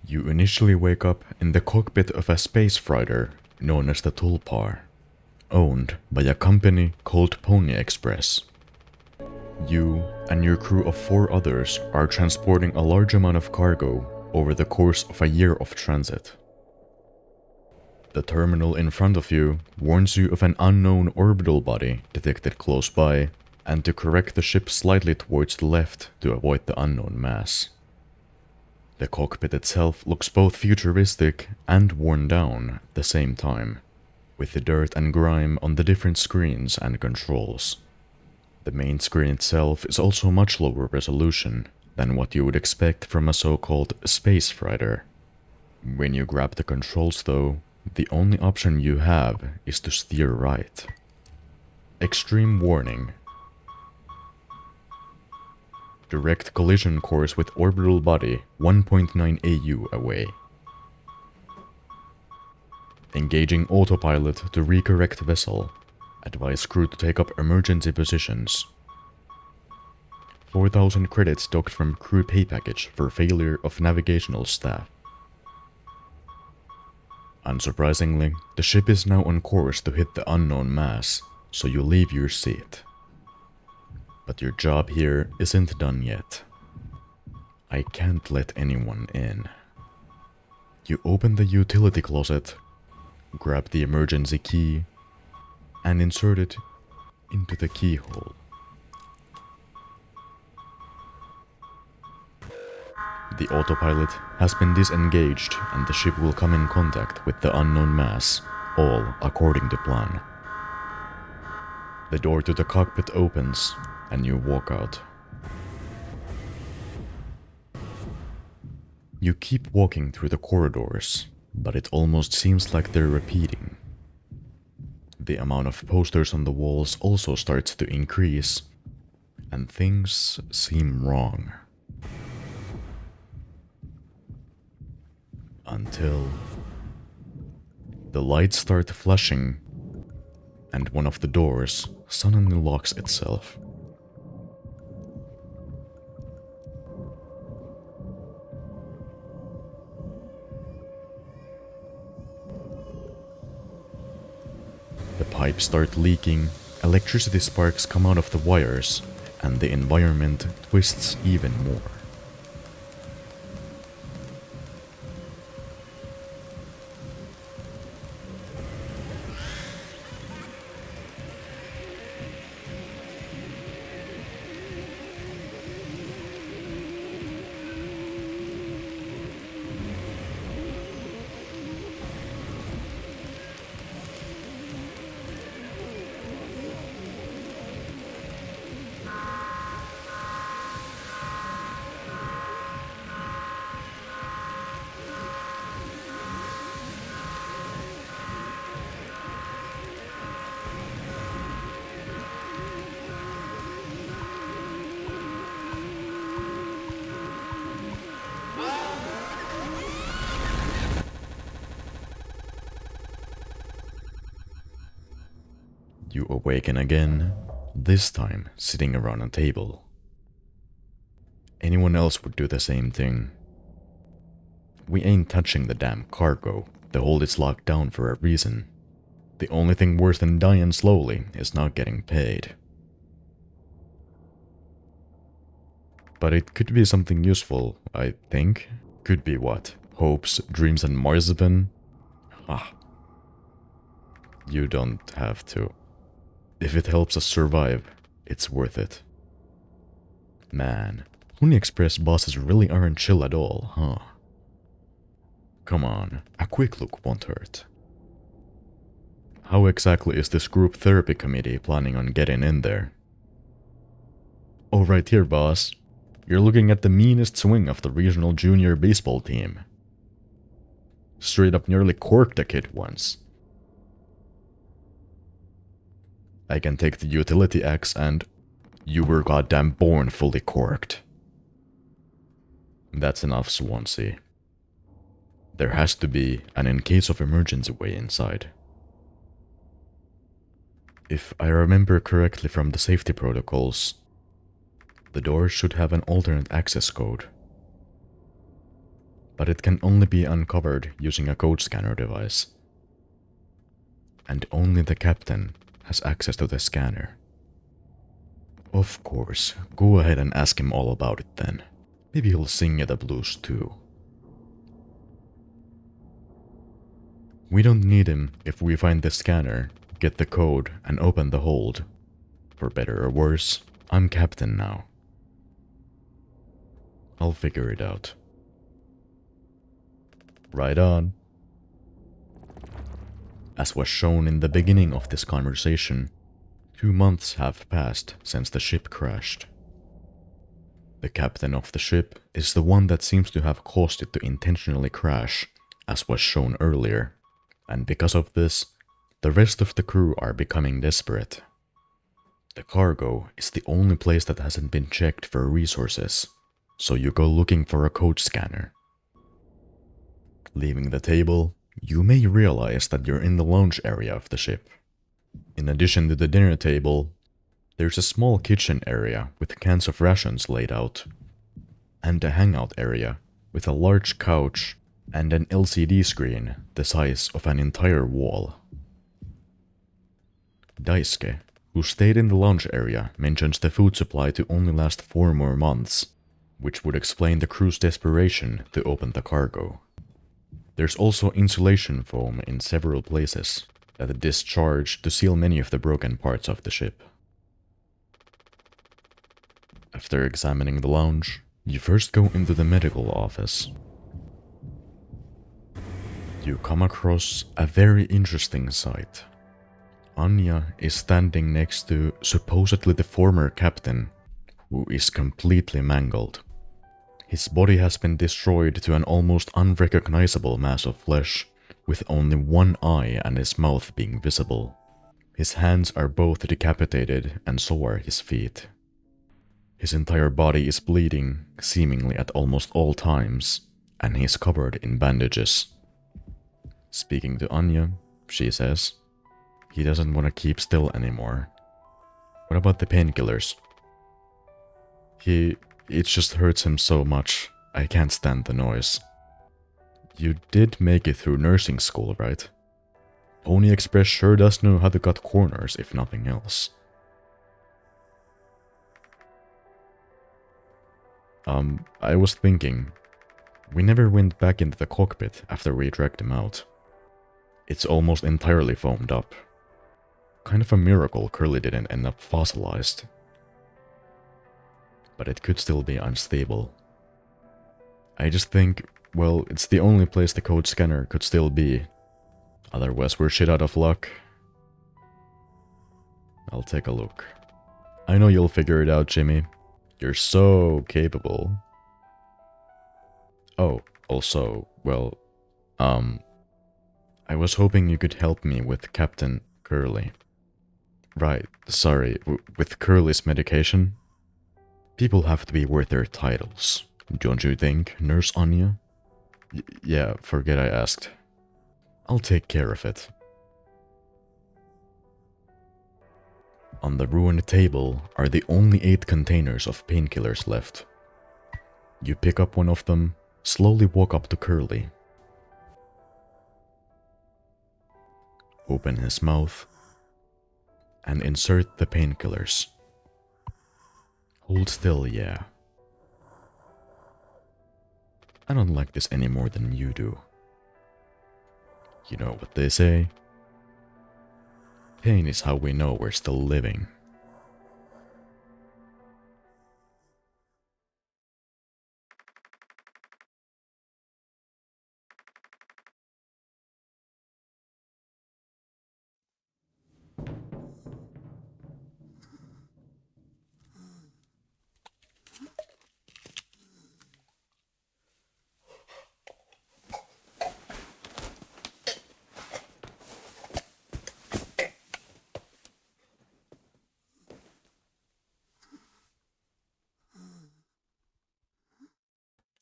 You initially wake up in the cockpit of a space freighter known as the Tulpar, owned by a company called Pony Express. You and your crew of 4 others are transporting a large amount of cargo over the course of a year of transit. The terminal in front of you warns you of an unknown orbital body detected close by, and to correct the ship slightly towards the left to avoid the unknown mass. The cockpit itself looks both futuristic and worn down at the same time, with the dirt and grime on the different screens and controls. The main screen itself is also much lower resolution than what you would expect from a so-called space freighter. When you grab the controls though, the only option you have is to steer right. Extreme warning. Direct collision course with orbital body 1.9 AU away. Engaging autopilot to recorrect vessel. Advise crew to take up emergency positions. 4,000 credits docked from crew pay package for failure of navigational staff. Unsurprisingly, the ship is now on course to hit the unknown mass, so you leave your seat. But your job here isn't done yet. I can't let anyone in. You open the utility closet, grab the emergency key, and insert it into the keyhole. The autopilot has been disengaged and the ship will come in contact with the unknown mass, all according to plan. The door to the cockpit opens and you walk out. You keep walking through the corridors, but it almost seems like they're repeating. The amount of posters on the walls also starts to increase, and things seem wrong. Until the lights start flashing, and one of the doors suddenly locks itself. The pipes start leaking, electricity sparks come out of the wires, and the environment twists even more. You awaken again, this time sitting around a table. Anyone else would do the same thing. We ain't touching the damn cargo. The hold is locked down for a reason. The only thing worse than dying slowly is not getting paid. But it could be something useful, I think. Could be what? Hopes, dreams and marzipan? Ah. You don't have to. If it helps us survive, it's worth it. Man, Pony Express bosses really aren't chill at all, huh? Come on, a quick look won't hurt. How exactly is this group therapy committee planning on getting in there? Oh, right here, boss. You're looking at the meanest swing of the regional junior baseball team. Straight up nearly corked a kid once. I can take the utility axe and... You were goddamn born fully corked. That's enough, Swansea. There has to be an in case of emergency way inside. If I remember correctly from the safety protocols, the door should have an alternate access code. but it can only be uncovered using a code scanner device. And only the captain has access to the scanner. Of course, go ahead and ask him all about it then. Maybe he'll sing you the blues too. We don't need him if we find the scanner, get the code, and open the hold. For better or worse, I'm captain now. I'll figure it out. Right on. As was shown in the beginning of this conversation, 2 months have passed since the ship crashed. The captain of the ship is the one that seems to have caused it to intentionally crash, as was shown earlier, and because of this, the rest of the crew are becoming desperate. The cargo is the only place that hasn't been checked for resources, so you go looking for a code scanner. Leaving the table, you may realize that you're in the lounge area of the ship. In addition to the dinner table, there's a small kitchen area with cans of rations laid out, and a hangout area with a large couch and an LCD screen the size of an entire wall. Daisuke, who stayed in the lounge area, mentions the food supply to only last 4 more months, which would explain the crew's desperation to open the cargo. There's also insulation foam in several places that discharge to seal many of the broken parts of the ship. After examining the lounge, you first go into the medical office. You come across a very interesting sight. Anya is standing next to supposedly the former captain, who is completely mangled. His body has been destroyed to an almost unrecognizable mass of flesh, with only one eye and his mouth being visible. His hands are both decapitated and so are his feet. His entire body is bleeding, seemingly at almost all times, and he is covered in bandages. Speaking to Anya, she says, he doesn't want to keep still anymore. What about the painkillers? It just hurts him so much, I can't stand the noise. You did make it through nursing school, right? Pony Express sure does know how to cut corners, if nothing else. I was thinking, we never went back into the cockpit after we dragged him out. It's almost entirely foamed up. Kind of a miracle Curly didn't end up fossilized. But it could still be unstable. I just think, well, it's the only place the code scanner could still be. Otherwise we're shit out of luck. I'll take a look. I know you'll figure it out, Jimmy. You're so capable. Oh, also, well, I was hoping you could help me with Captain Curly. Right, sorry, with Curly's medication? People have to be worth their titles, don't you think, Nurse Anya? Yeah, forget I asked. I'll take care of it. On the ruined table are the only 8 containers of painkillers left. You pick up one of them, slowly walk up to Curly. Open his mouth, and insert the painkillers. Hold still, yeah. I don't like this any more than you do. You know what they say? Pain is how we know we're still living.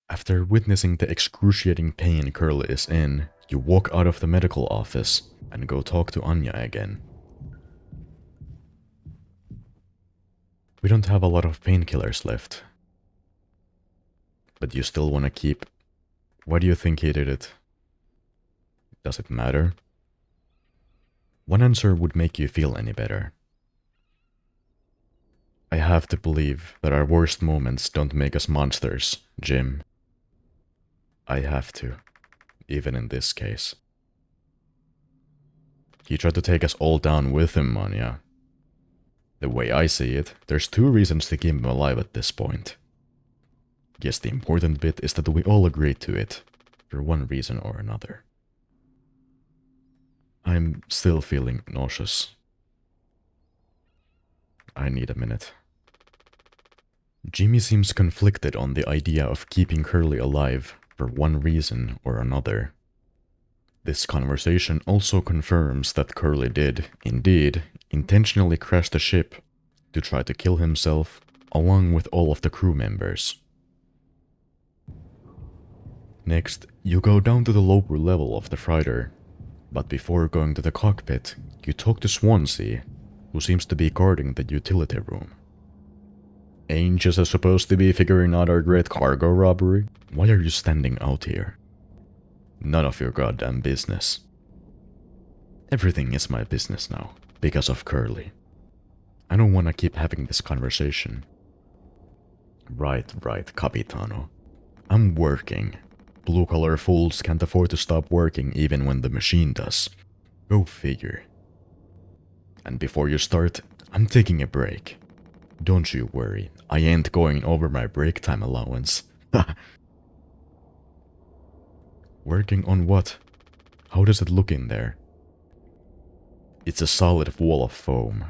After witnessing the excruciating pain Curly is in, you walk out of the medical office and go talk to Anya again. We don't have a lot of painkillers left. But you still want to keep... Why do you think he did it? Does it matter? One answer would make you feel any better. I have to believe that our worst moments don't make us monsters, Jim. I have to, even in this case. He tried to take us all down with him, Manya. The way I see it, there's two reasons to keep him alive at this point. Guess the important bit is that we all agreed to it, for one reason or another. I'm still feeling nauseous. I need a minute. Jimmy seems conflicted on the idea of keeping Curly alive for one reason or another. This conversation also confirms that Curly did, indeed, intentionally crash the ship to try to kill himself along with all of the crew members. Next, you go down to the lower level of the freighter, but before going to the cockpit, you talk to Swansea, who seems to be guarding the utility room. Ain't you supposed to be figuring out our great cargo robbery? Why are you standing out here? None of your goddamn business. Everything is my business now, because of Curly. I don't want to keep having this conversation. Right, Capitano. I'm working. Blue-collar fools can't afford to stop working even when the machine does. Go figure. And before you start, I'm taking a break. Don't you worry, I ain't going over my break time allowance. Working on what? How does it look in there? It's a solid wall of foam.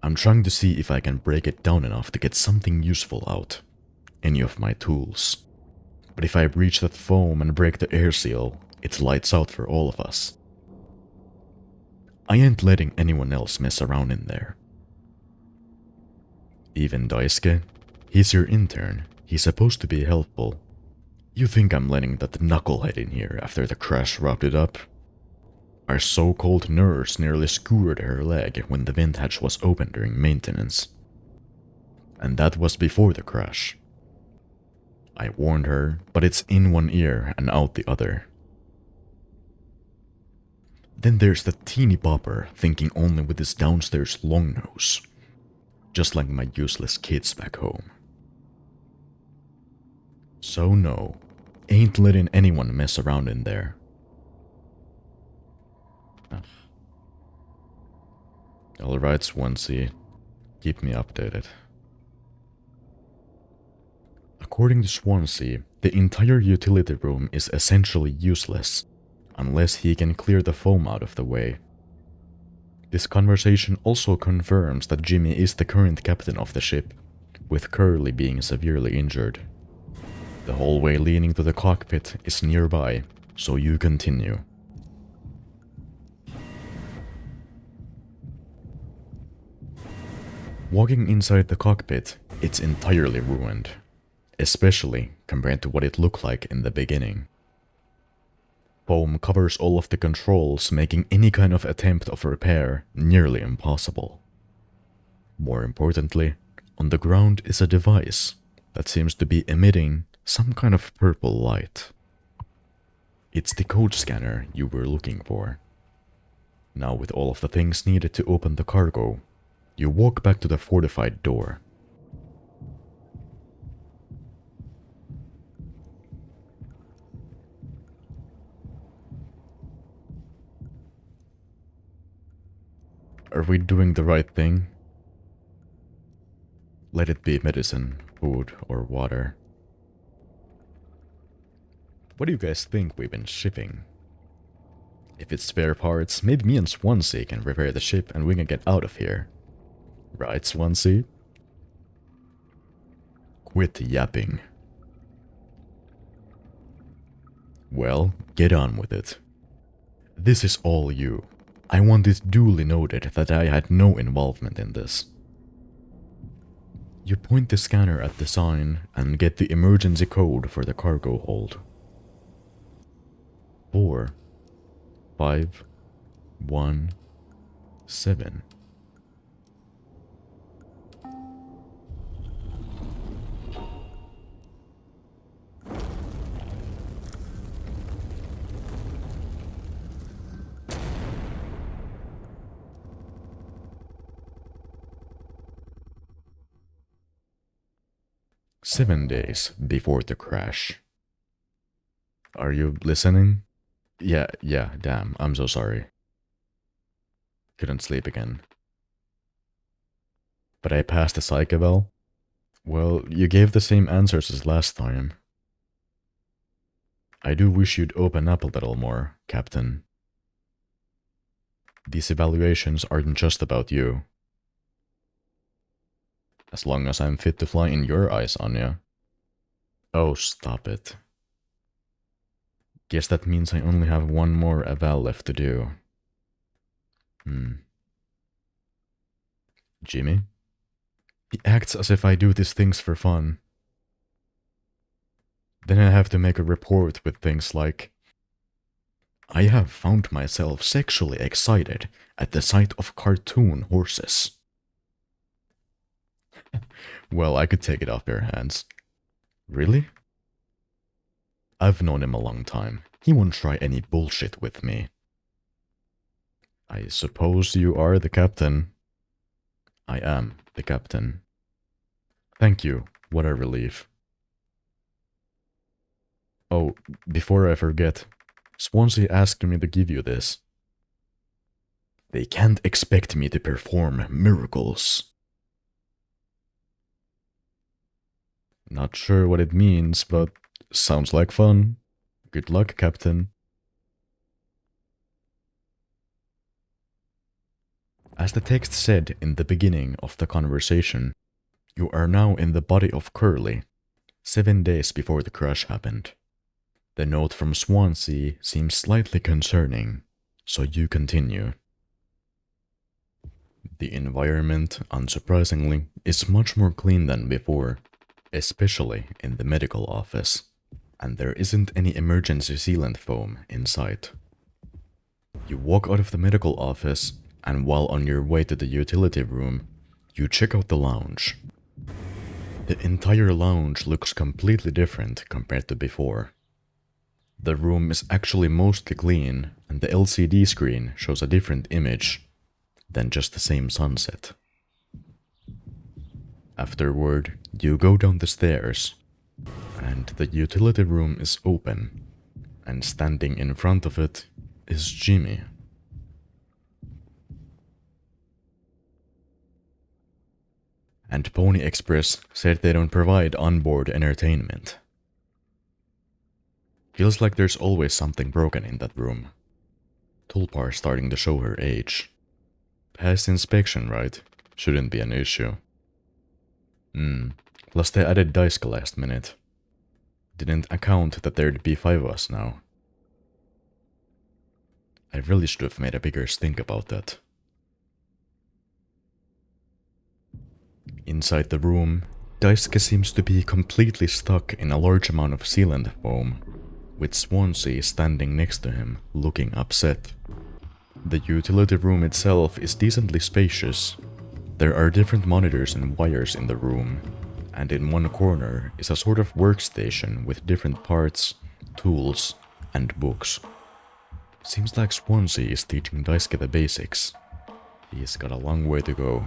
I'm trying to see if I can break it down enough to get something useful out. Any of my tools. But if I breach that foam and break the air seal, it's lights out for all of us. I ain't letting anyone else mess around in there. Even Daisuke? He's your intern. He's supposed to be helpful. You think I'm letting that knucklehead in here after the crash wrapped it up? Our so-called nurse nearly skewered her leg when the vent hatch was open during maintenance. And that was before the crash. I warned her, but it's in one ear and out the other. Then there's the teeny bopper thinking only with his downstairs long nose. Just like my useless kids back home. So no, ain't letting anyone mess around in there. Alright, Swansea, keep me updated. According to Swansea, the entire utility room is essentially useless, unless he can clear the foam out of the way. This conversation also confirms that Jimmy is the current captain of the ship, with Curly being severely injured. The hallway leading to the cockpit is nearby, so you continue. Walking inside the cockpit, it's entirely ruined, especially compared to what it looked like in the beginning. Foam covers all of the controls, making any kind of attempt of repair nearly impossible. More importantly, on the ground is a device that seems to be emitting some kind of purple light. It's the code scanner you were looking for. Now with all of the things needed to open the cargo, you walk back to the fortified door. Are we doing the right thing? Let it be medicine, food, or water. What do you guys think we've been shipping? If it's spare parts, maybe me and Swansea can repair the ship and we can get out of here. Right, Swansea? Quit yapping. Well, get on with it. This is all you. I want it duly noted that I had no involvement in this. You point the scanner at the sign and get the emergency code for the cargo hold. 4, 5, 1, 7. 7 days before the crash. Are you listening? Yeah, damn, I'm so sorry. Couldn't sleep again. But I passed the psych eval? Well, you gave the same answers as last time. I do wish you'd open up a little more, Captain. These evaluations aren't just about you. As long as I'm fit to fly in your eyes, Anya. Oh, stop it. Guess that means I only have one more eval left to do. Jimmy? He acts as if I do these things for fun. Then I have to make a report with things like, I have found myself sexually excited at the sight of cartoon horses. Well, I could take it off your hands. Really? I've known him a long time. He won't try any bullshit with me. I suppose you are the captain. I am the captain. Thank you. What a relief. Oh, before I forget, Swansea asked me to give you this. They can't expect me to perform miracles. Not sure what it means, but sounds like fun. Good luck, Captain. As the text said in the beginning of the conversation, you are now in the body of Curly, 7 days before the crash happened. The note from Swansea seems slightly concerning, so you continue. The environment, unsurprisingly, is much more clean than before, especially in the medical office, and there isn't any emergency sealant foam in sight. You walk out of the medical office, and while on your way to the utility room, you check out the lounge. The entire lounge looks completely different compared to before. The room is actually mostly clean, and the LCD screen shows a different image than just the same sunset. Afterward, you go down the stairs, and the utility room is open, and standing in front of it is Jimmy. And Pony Express said they don't provide onboard entertainment. Feels like there's always something broken in that room. Tulpar starting to show her age. Past inspection, right? Shouldn't be an issue. Plus they added Daiska last minute. Didn't account that there'd be 5 of us now. I really should have made a bigger stink about that. Inside the room, Daiska seems to be completely stuck in a large amount of sealant foam, with Swansea standing next to him, looking upset. The utility room itself is decently spacious. There are different monitors and wires in the room, and in one corner is a sort of workstation with different parts, tools, and books. Seems like Swansea is teaching Daisuke the basics. He's got a long way to go.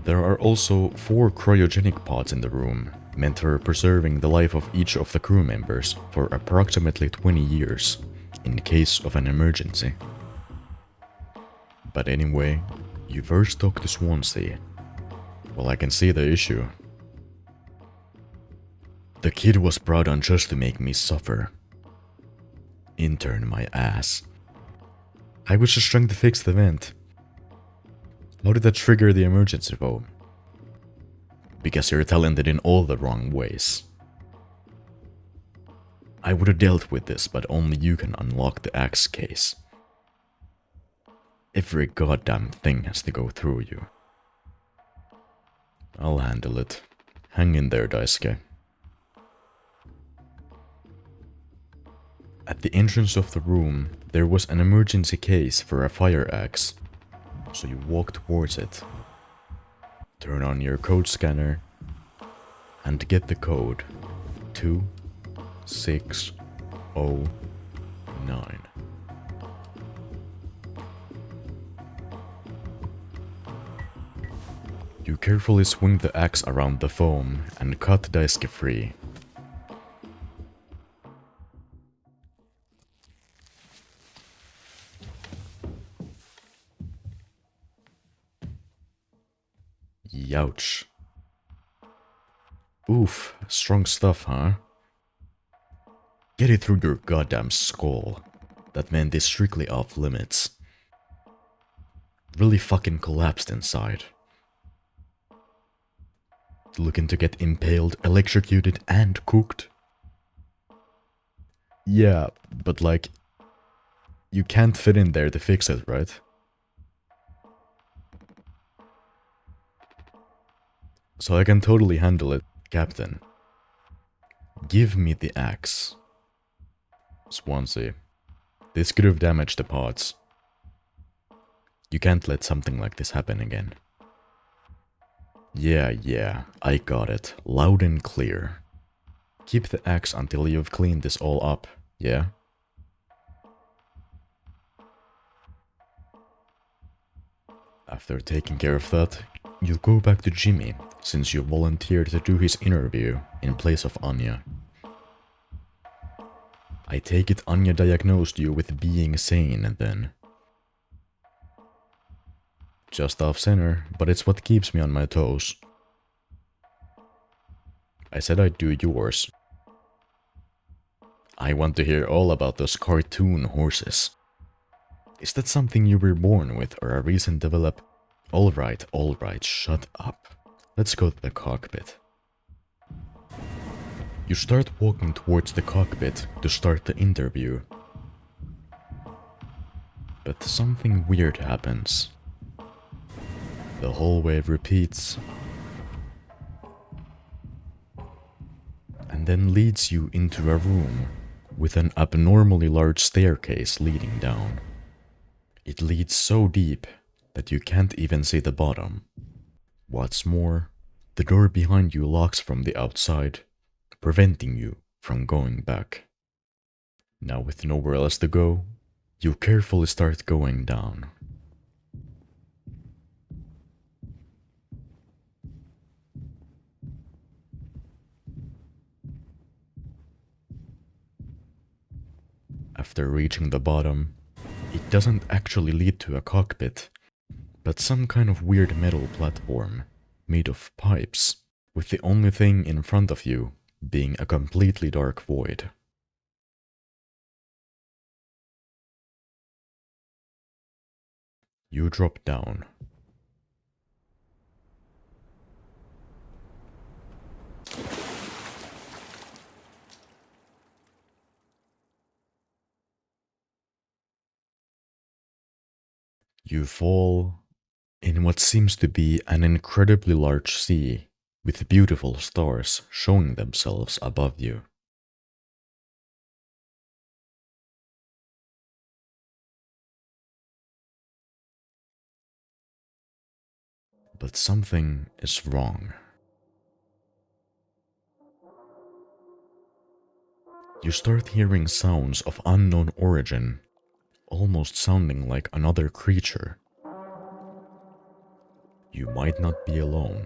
There are also 4 cryogenic pods in the room, meant for preserving the life of each of the crew members for approximately 20 years, in case of an emergency. But anyway, you first talk to Swansea. Well, I can see the issue. The kid was brought on just to make me suffer. Intern my ass. I was just trying to fix the vent. How did that trigger the emergency foam? Because you're talented in all the wrong ways. I would have dealt with this, but only you can unlock the axe case. Every goddamn thing has to go through you. I'll handle it. Hang in there, Daisuke. At the entrance of the room, there was an emergency case for a fire axe, so you walk towards it. Turn on your code scanner and get the code 2609. You carefully swing the axe around the foam and cut Daisuke free. Youch. Oof, strong stuff, huh? Get it through your goddamn skull. That meant it's strictly off limits. Really fucking collapsed inside. Looking to get impaled, electrocuted, and cooked? Yeah, but like, you can't fit in there to fix it, right? So I can totally handle it, Captain. Give me the axe. Swansea. This could have damaged the pods. You can't let something like this happen again. Yeah, I got it. Loud and clear. Keep the axe until you've cleaned this all up, yeah? After taking care of that, you go back to Jimmy, since you volunteered to do his interview in place of Anya. I take it Anya diagnosed you with being sane then. Just off center, but it's what keeps me on my toes. I said I'd do yours. I want to hear all about those cartoon horses. Is that something you were born with or a recent develop? Alright, shut up. Let's go to the cockpit. You start walking towards the cockpit to start the interview. But something weird happens. The hallway repeats. And then leads you into a room with an abnormally large staircase leading down. It leads so deep that you can't even see the bottom. What's more, the door behind you locks from the outside, preventing you from going back. Now with nowhere else to go, you carefully start going down. After reaching the bottom, it doesn't actually lead to a cockpit, but some kind of weird metal platform made of pipes, with the only thing in front of you being a completely dark void. You drop down. You fall in what seems to be an incredibly large sea with beautiful stars showing themselves above you. But something is wrong. You start hearing sounds of unknown origin, almost sounding like another creature. You might not be alone.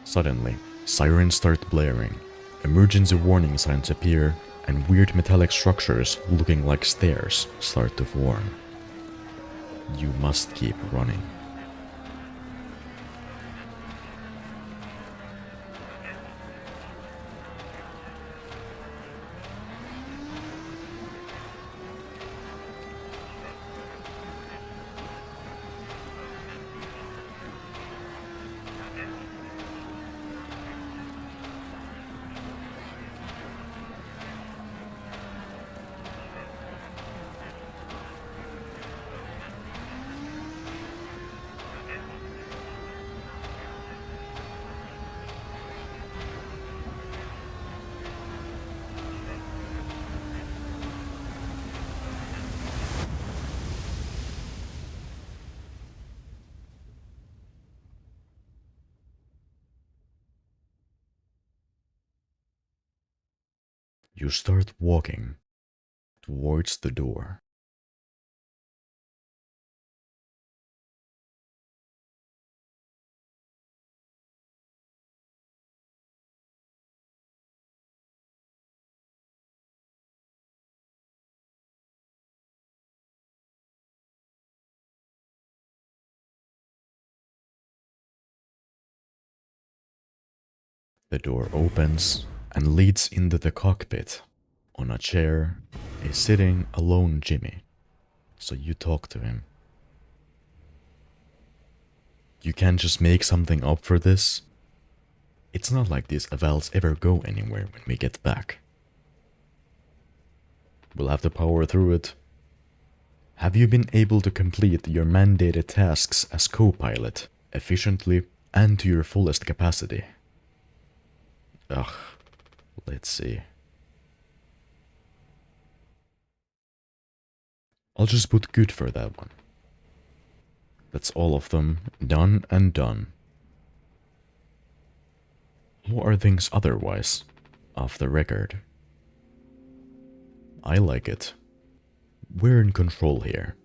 Suddenly, sirens start blaring, emergency warning signs appear, and weird metallic structures looking like stairs start to form. You must keep running. You start walking towards the door. The door opens and leads into the cockpit. On a chair is sitting a lone Jimmy. So you talk to him. You can't just make something up for this. It's not like these evals ever go anywhere when we get back. We'll have to power through it. Have you been able to complete your mandated tasks as co-pilot efficiently and to your fullest capacity? Ugh, let's see. I'll just put good for that one. That's all of them, done and done. How are things otherwise? Off the record. I like it. We're in control here.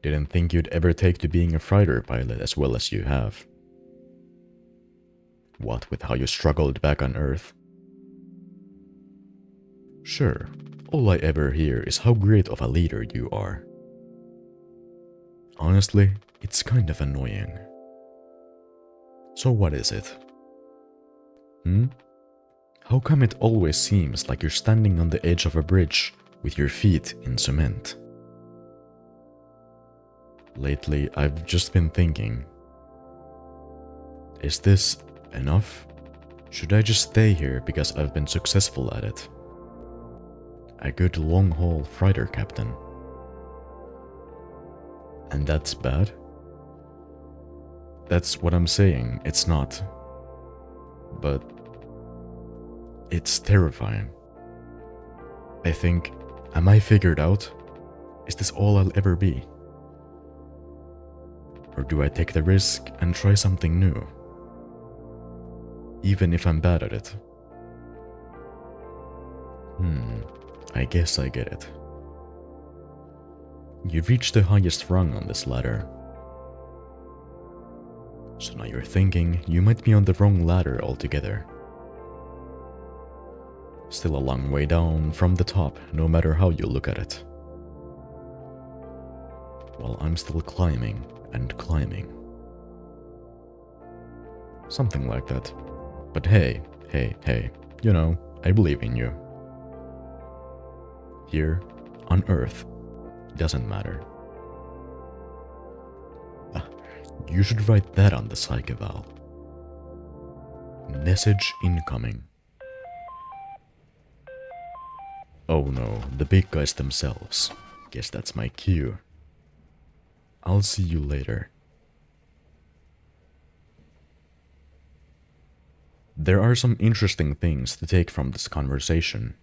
Didn't think you'd ever take to being a fighter pilot as well as you have. What with how you struggled back on Earth? Sure, all I ever hear is how great of a leader you are. Honestly, it's kind of annoying. So what is it? How come it always seems like you're standing on the edge of a bridge with your feet in cement? Lately, I've just been thinking, is this enough? Should I just stay here because I've been successful at it? A good long-haul freighter captain. And that's bad? That's what I'm saying, it's not. But it's terrifying. I think, am I figured out? Is this all I'll ever be? Or do I take the risk and try something new? Even if I'm bad at it. I guess I get it. You've reached the highest rung on this ladder. So now you're thinking you might be on the wrong ladder altogether. Still a long way down from the top, no matter how you look at it. While I'm still climbing and climbing. Something like that. But hey, you know, I believe in you. Here, on Earth, doesn't matter. You should write that on the psych eval. Message incoming. Oh no, the big guys themselves. Guess that's my cue. I'll see you later. There are some interesting things to take from this conversation.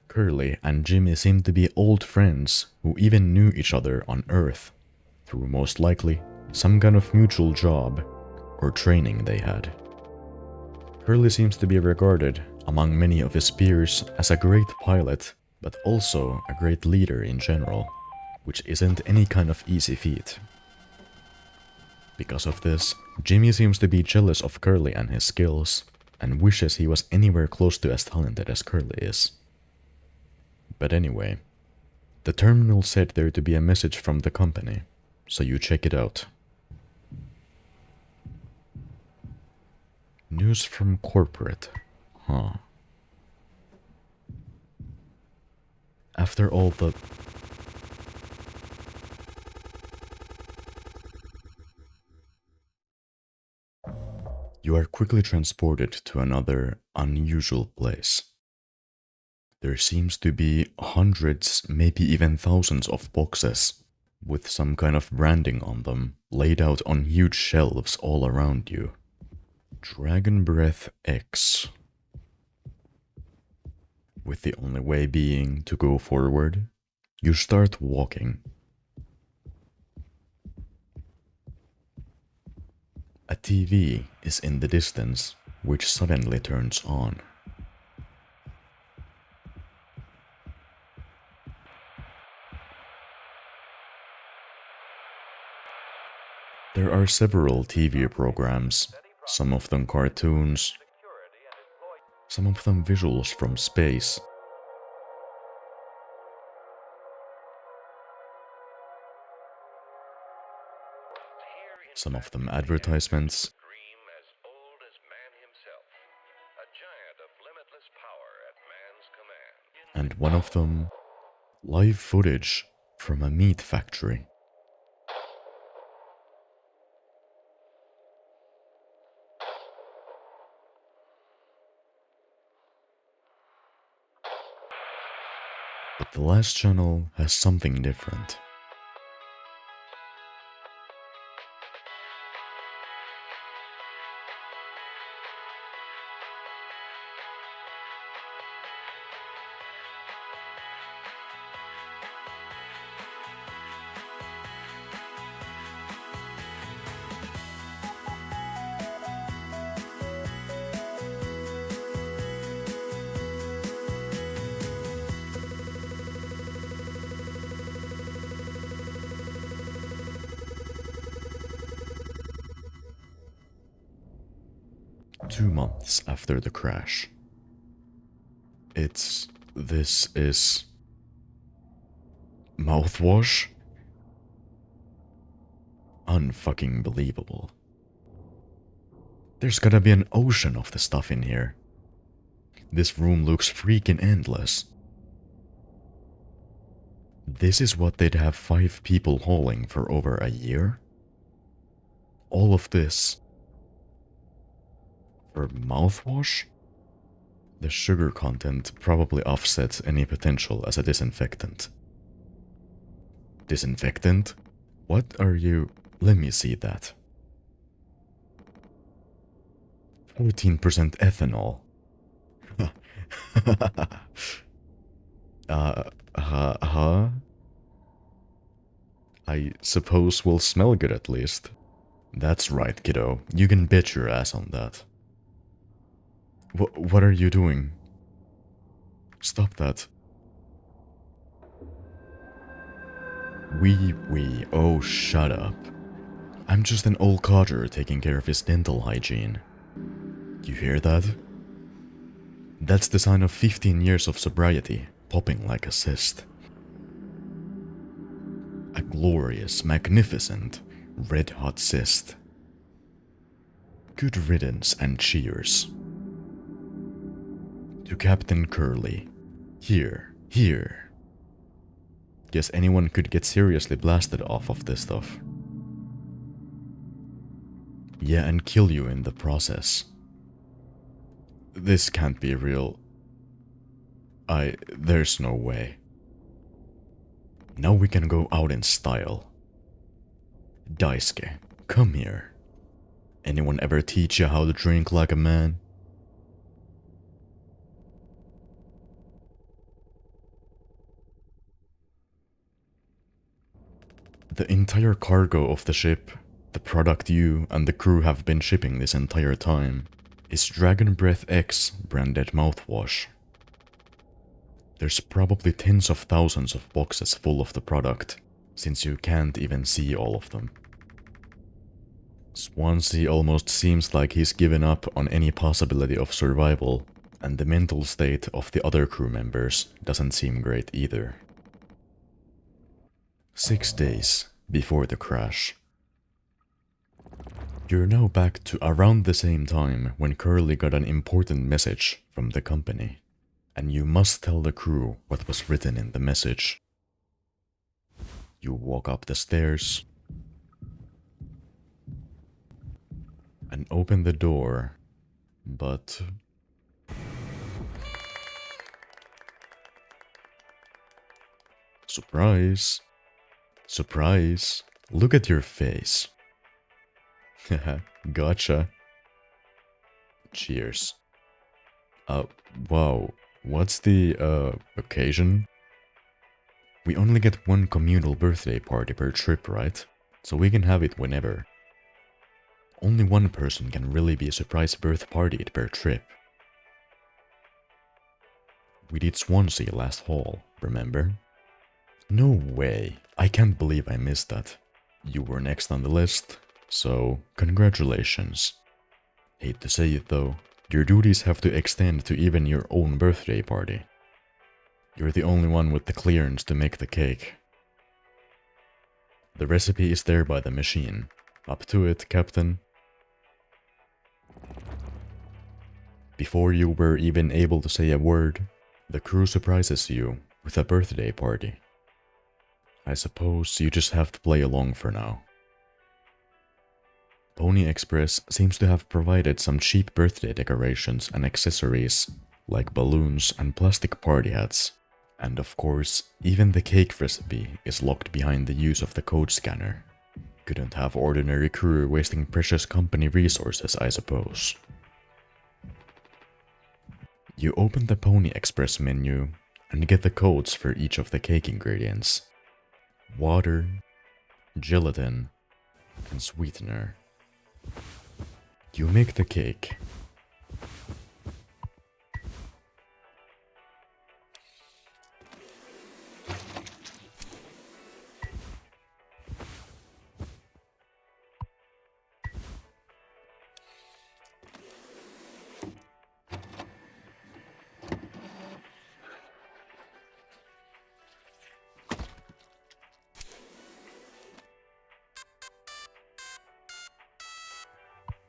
Curly and Jimmy seem to be old friends who even knew each other on Earth, through most likely some kind of mutual job or training they had. Curly seems to be regarded among many of his peers as a great pilot, but also a great leader in general, which isn't any kind of easy feat. Because of this, Jimmy seems to be jealous of Curly and his skills, and wishes he was anywhere close to as talented as Curly is. But anyway, the terminal said there to be a message from the company, so you check it out. News from corporate. Huh. After all the... You are quickly transported to another unusual place. There seems to be hundreds, maybe even thousands of boxes, with some kind of branding on them, laid out on huge shelves all around you. Dragon Breath X. With the only way being to go forward, you start walking. A TV is in the distance, which suddenly turns on. There are several TV programs, some of them cartoons, some of them visuals from space. Some of them advertisements. And one of them, live footage from a meat factory. But the last channel has something different. Two months after the crash. This is... Mouthwash? Unfucking believable. There's gotta be an ocean of the stuff in here. This room looks freaking endless. This is what they'd have 5 people hauling for over a year? All of this for mouthwash? The sugar content probably offsets any potential as a disinfectant. Disinfectant? What are you... Let me see that. 14% ethanol. Huh? I suppose we'll smell good at least. That's right, kiddo. You can bet your ass on that. What are you doing? Stop that. Oh, shut up. I'm just an old codger taking care of his dental hygiene. You hear that? That's the sign of 15 years of sobriety, popping like a cyst. A glorious, magnificent, red-hot cyst. Good riddance and cheers. To Captain Curly. Here. Guess anyone could get seriously blasted off of this stuff. Yeah, and kill you in the process. This can't be real. There's no way. Now we can go out in style. Daisuke, come here. Anyone ever teach you how to drink like a man? The entire cargo of the ship, the product you and the crew have been shipping this entire time, is Dragon Breath X branded mouthwash. There's probably tens of thousands of boxes full of the product, since you can't even see all of them. Swansea almost seems like he's given up on any possibility of survival, and the mental state of the other crew members doesn't seem great either. 6 days before the crash. You're now back to around the same time when Curly got an important message from the company, and you must tell the crew what was written in the message. You walk up the stairs and open the door, but... Surprise! Surprise! Look at your face. Haha, gotcha. Cheers. Wow, what's the, occasion? We only get one communal birthday party per trip, right? So we can have it whenever. Only one person can really be a surprise birth partied per trip. We did Swansea last fall, remember? No way, I can't believe I missed that. You were next on the list. So, congratulations. Hate to say it though, your duties have to extend to even your own birthday party. You're the only one with the clearance to make the cake. The recipe is there by the machine. Up to it, Captain. Before you were even able to say a word, the crew surprises you with a birthday party. I suppose you just have to play along for now. Pony Express seems to have provided some cheap birthday decorations and accessories, like balloons and plastic party hats. And of course, even the cake recipe is locked behind the use of the code scanner. Couldn't have ordinary crew wasting precious company resources, I suppose. You open the Pony Express menu and get the codes for each of the cake ingredients. Water, gelatin, and sweetener. You make the cake.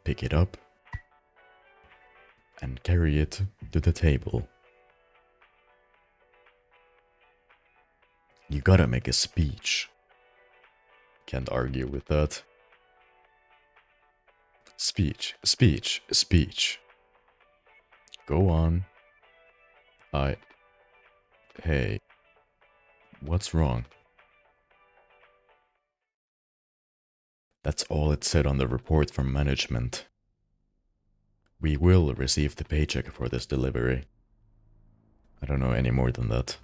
Pick it up and carry it to the table. You gotta make a speech. Can't argue with that. Speech, speech, speech. Go on. Hey. What's wrong? That's all it said on the report from management. We will receive the paycheck for this delivery. I don't know any more than that.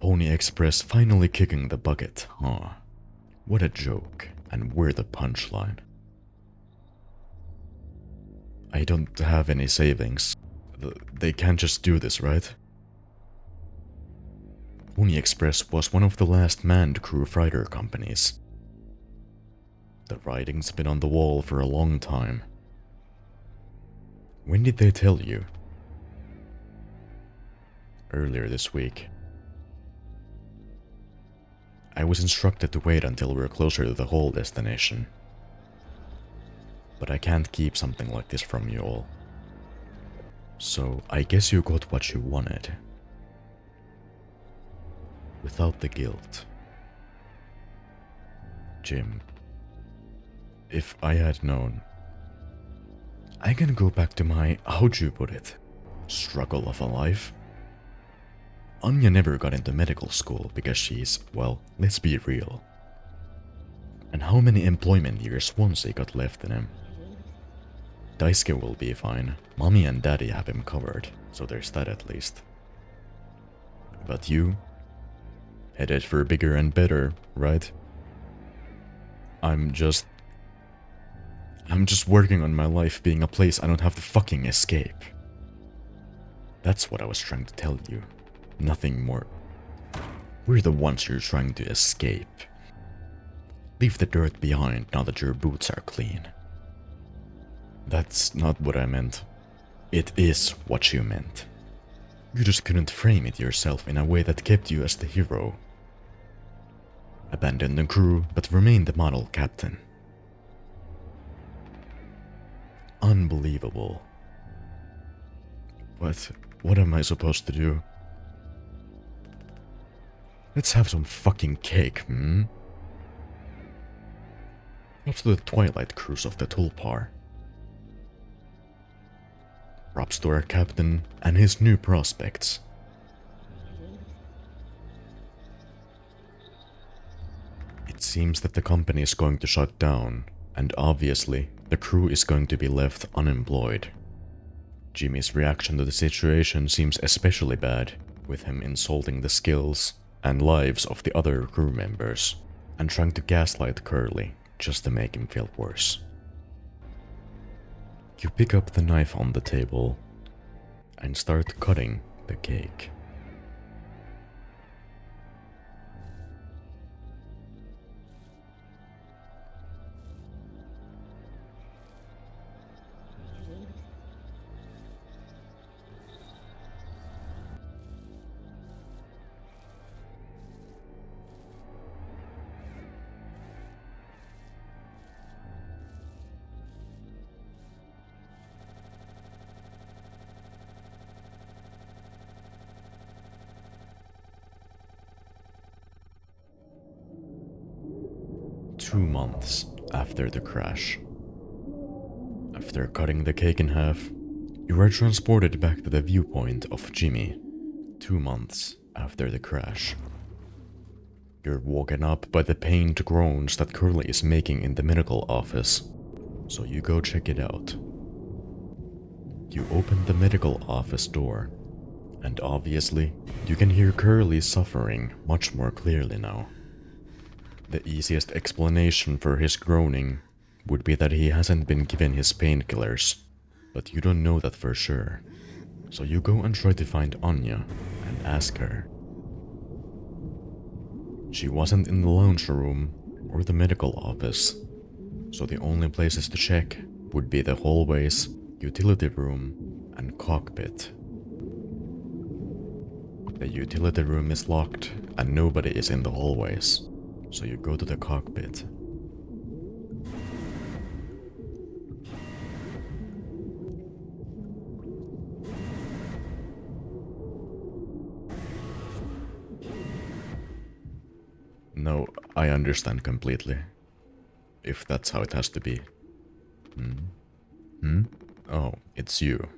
Pony Express finally kicking the bucket, huh? What a joke, and we're the punchline. I don't have any savings. They can't just do this, right? Pony Express was one of the last manned crew freighter companies. The writing's been on the wall for a long time. When did they tell you? Earlier this week. I was instructed to wait until we're closer to the whole destination. But I can't keep something like this from you all. So I guess you got what you wanted. Without the guilt. Jim, if I had known, I can go back to my, how'd you put it, struggle of a life. Anya never got into medical school because she's, well, let's be real. And how many employment years Swansea got left in him? Daisuke will be fine. Mommy and Daddy have him covered, so there's that at least. But you? Headed for bigger and better, right? I'm just working on my life being a place I don't have to fucking escape. That's what I was trying to tell you. Nothing more. We're the ones you're trying to escape. Leave the dirt behind now that your boots are clean. That's not what I meant. It is what you meant. You just couldn't frame it yourself in a way that kept you as the hero. Abandon the crew, but remain the model captain. Unbelievable. But what am I supposed to do? Let's have some fucking cake, hmm? Props to the Twilight Cruise of the Tulpar. Props to our captain and his new prospects. It seems that the company is going to shut down, and obviously, the crew is going to be left unemployed. Jimmy's reaction to the situation seems especially bad, with him insulting the skills and lives of the other crew members, and trying to gaslight Curly just to make him feel worse. You pick up the knife on the table and start cutting the cake. 2 months after the crash. After cutting the cake in half, you are transported back to the viewpoint of Jimmy, 2 months after the crash. You're woken up by the pained groans that Curly is making in the medical office, so you go check it out. You open the medical office door, and obviously, you can hear Curly suffering much more clearly now. The easiest explanation for his groaning would be that he hasn't been given his painkillers, but you don't know that for sure. So you go and try to find Anya and ask her. She wasn't in the lounge room or the medical office, so the only places to check would be the hallways, utility room, and cockpit. The utility room is locked and nobody is in the hallways, so you go to the cockpit. No, I understand completely. If that's how it has to be. Oh, it's you.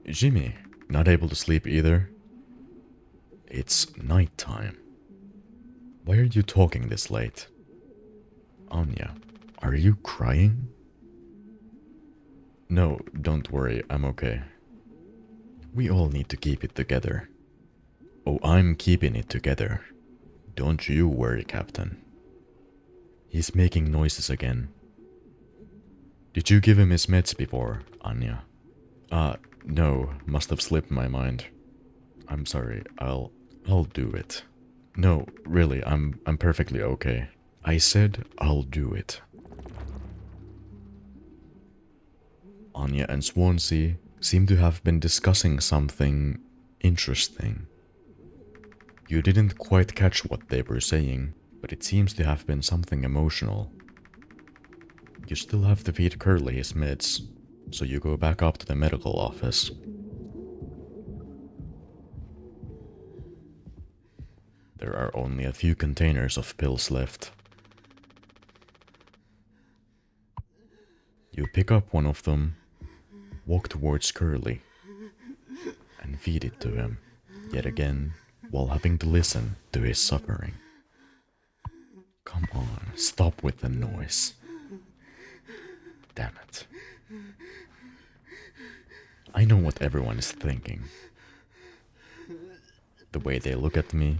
Jimmy, not able to sleep either? It's nighttime. Why are you talking this late? Anya, are you crying? No, don't worry, I'm okay. We all need to keep it together. Oh, I'm keeping it together. Don't you worry, Captain. He's making noises again. Did you give him his meds before, Anya? No, must have slipped my mind. I'm sorry, I'll do it. No, really, I'm perfectly okay. I said I'll do it. Anya and Swansea seem to have been discussing something interesting. You didn't quite catch what they were saying, but it seems to have been something emotional. You still have to feed Curly his meds, so you go back up to the medical office. There are only a few containers of pills left. You pick up one of them, walk towards Curly, and feed it to him, yet again, while having to listen to his suffering. Come on, stop with the noise. Damn it. I know what everyone is thinking. The way they look at me.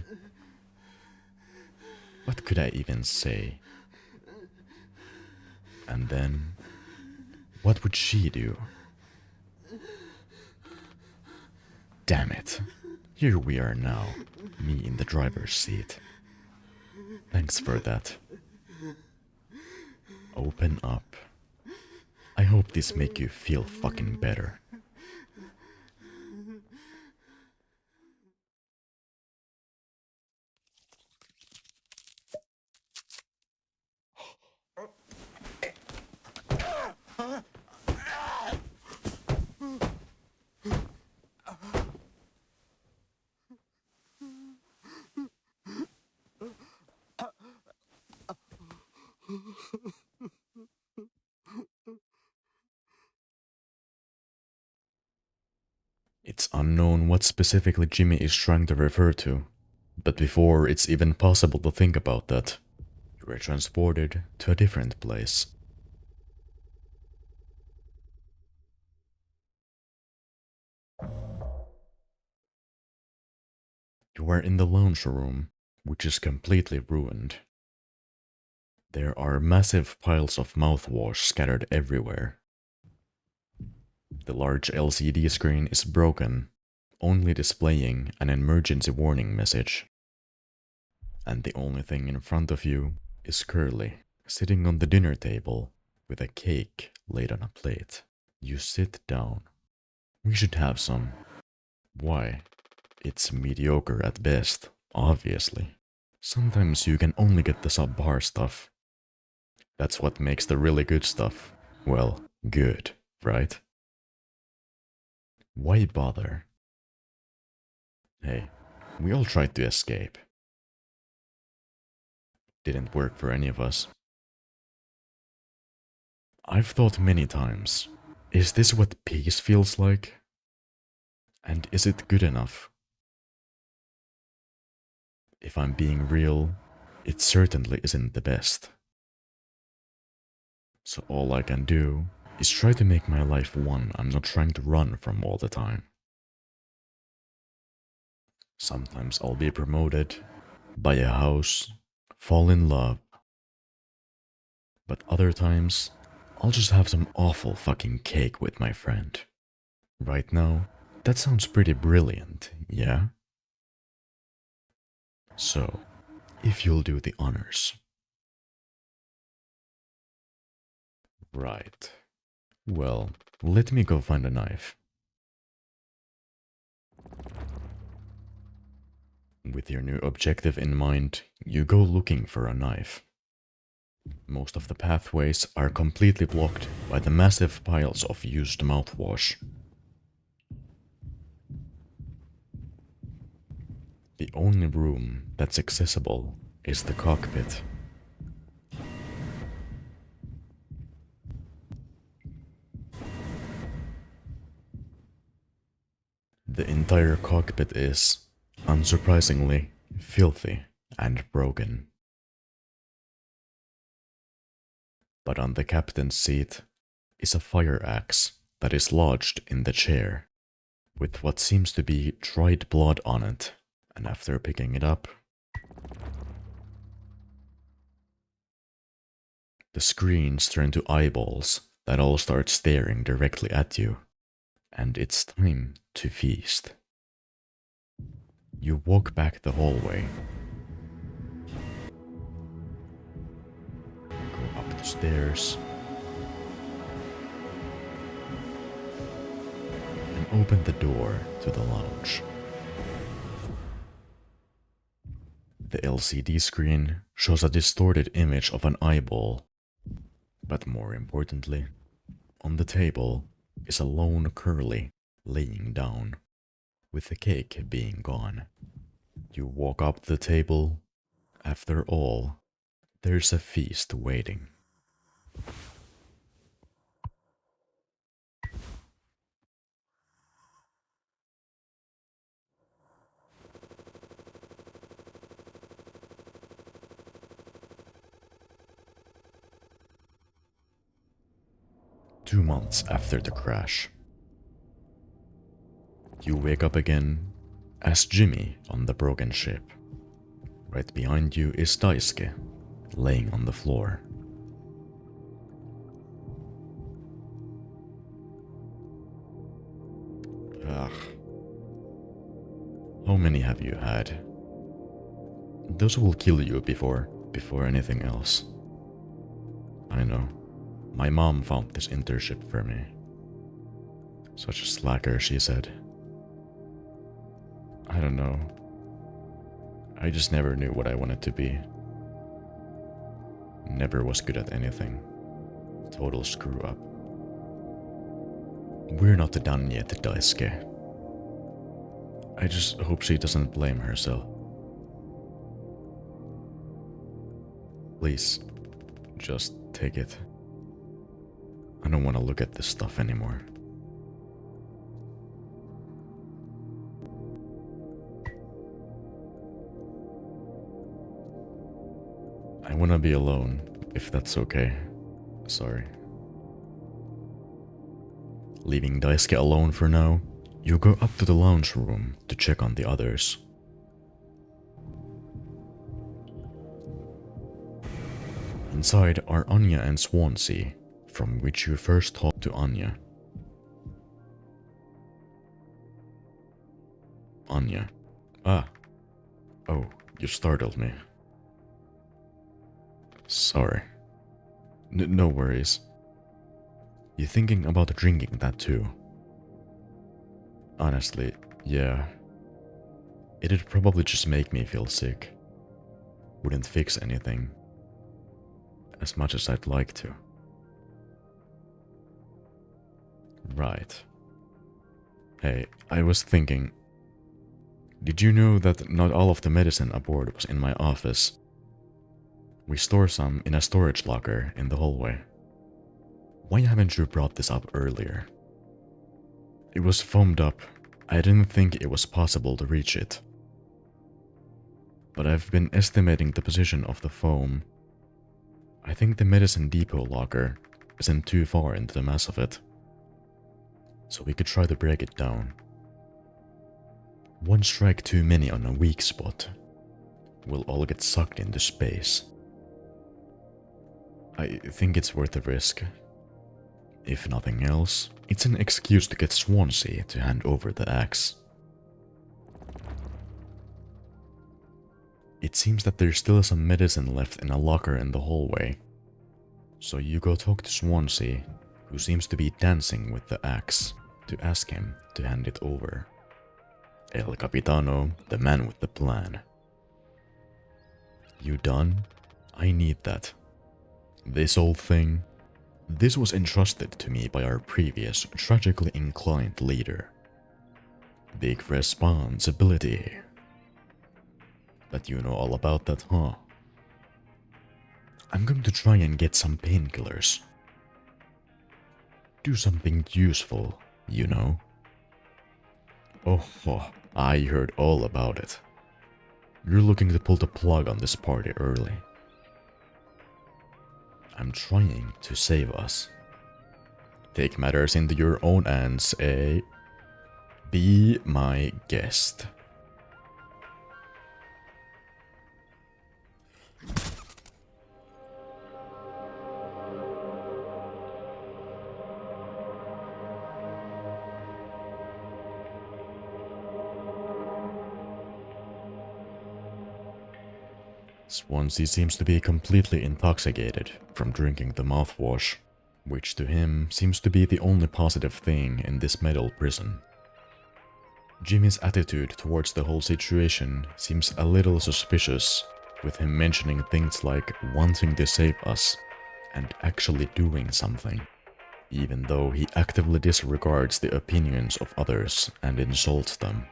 What could I even say? And then, what would she do? Damn it. Here we are now, me in the driver's seat. Thanks for that. Open up. I hope this make you feel fucking better. It's unknown what specifically Jimmy is trying to refer to, but before it's even possible to think about that, you are transported to a different place. You are in the lounge room, which is completely ruined. There are massive piles of mouthwash scattered everywhere. The large LCD screen is broken, only displaying an emergency warning message. And the only thing in front of you is Curly, sitting on the dinner table with a cake laid on a plate. You sit down. We should have some. Why? It's mediocre at best, obviously. Sometimes you can only get the subpar stuff. That's what makes the really good stuff, well, good, right? Why bother? Hey, we all tried to escape. Didn't work for any of us. I've thought many times, is this what peace feels like? And is it good enough? If I'm being real, it certainly isn't the best. So all I can do is try to make my life one I'm not trying to run from all the time. Sometimes I'll be promoted, buy a house, fall in love. But other times, I'll just have some awful fucking cake with my friend. Right now, that sounds pretty brilliant, yeah? So, if you'll do the honors. Right. Well, let me go find a knife. With your new objective in mind, you go looking for a knife. Most of the pathways are completely blocked by the massive piles of used mouthwash. The only room that's accessible is the cockpit. The entire cockpit is, unsurprisingly, filthy and broken. But on the captain's seat is a fire axe that is lodged in the chair, with what seems to be dried blood on it, and after picking it up, the screens turn to eyeballs that all start staring directly at you, and it's time to feast. You walk back the hallway, go up the stairs, and open the door to the lounge. The LCD screen shows a distorted image of an eyeball, but more importantly, on the table is a lone curly laying down, with the cake being gone. You walk up the table. After all, there's a feast waiting. Two months after the crash, you wake up again as Jimmy on the broken ship. Right behind you is Daisuke, laying on the floor. Ugh. How many have you had? Those will kill you before anything else. I know. My mom found this internship for me. Such a slacker, she said. I don't know. I just never knew what I wanted to be. Never was good at anything. Total screw up. We're not done yet, Daisuke. I just hope she doesn't blame herself. Please, just take it. I don't want to look at this stuff anymore. I want to be alone, if that's okay. Sorry. Leaving Daisuke alone for now, you go up to the lounge room to check on the others. Inside are Anya and Swansea, from which you first talked to Anya. Anya. Ah. Oh, you startled me. Sorry. No worries. You thinking about drinking that too? Honestly, yeah. It'd probably just make me feel sick. Wouldn't fix anything. As much as I'd like to. Right. Hey, I was thinking... Did you know that not all of the medicine aboard was in my office? We store some in a storage locker in the hallway. Why haven't you brought this up earlier? It was foamed up. I didn't think it was possible to reach it. But I've been estimating the position of the foam. I think the medicine depot locker isn't too far into the mass of it. So we could try to break it down. One strike too many on a weak spot. We'll all get sucked into space. I think it's worth the risk. If nothing else, it's an excuse to get Swansea to hand over the axe. It seems that there's still some medicine left in a locker in the hallway. So you go talk to Swansea, who seems to be dancing with the axe, to ask him to hand it over. El Capitano, the man with the plan. You done? I need that. This old thing, this was entrusted to me by our previous tragically inclined leader. Big responsibility. Bet you know all about that, huh? I'm going to try and get some painkillers. Do something useful, you know? Oh, I heard all about it. You're looking to pull the plug on this party early. I'm trying to save us. Take matters into your own hands, eh? Be my guest. Swansea seems to be completely intoxicated from drinking the mouthwash, which to him seems to be the only positive thing in this metal prison. Jimmy's attitude towards the whole situation seems a little suspicious, with him mentioning things like wanting to save us and actually doing something, even though he actively disregards the opinions of others and insults them.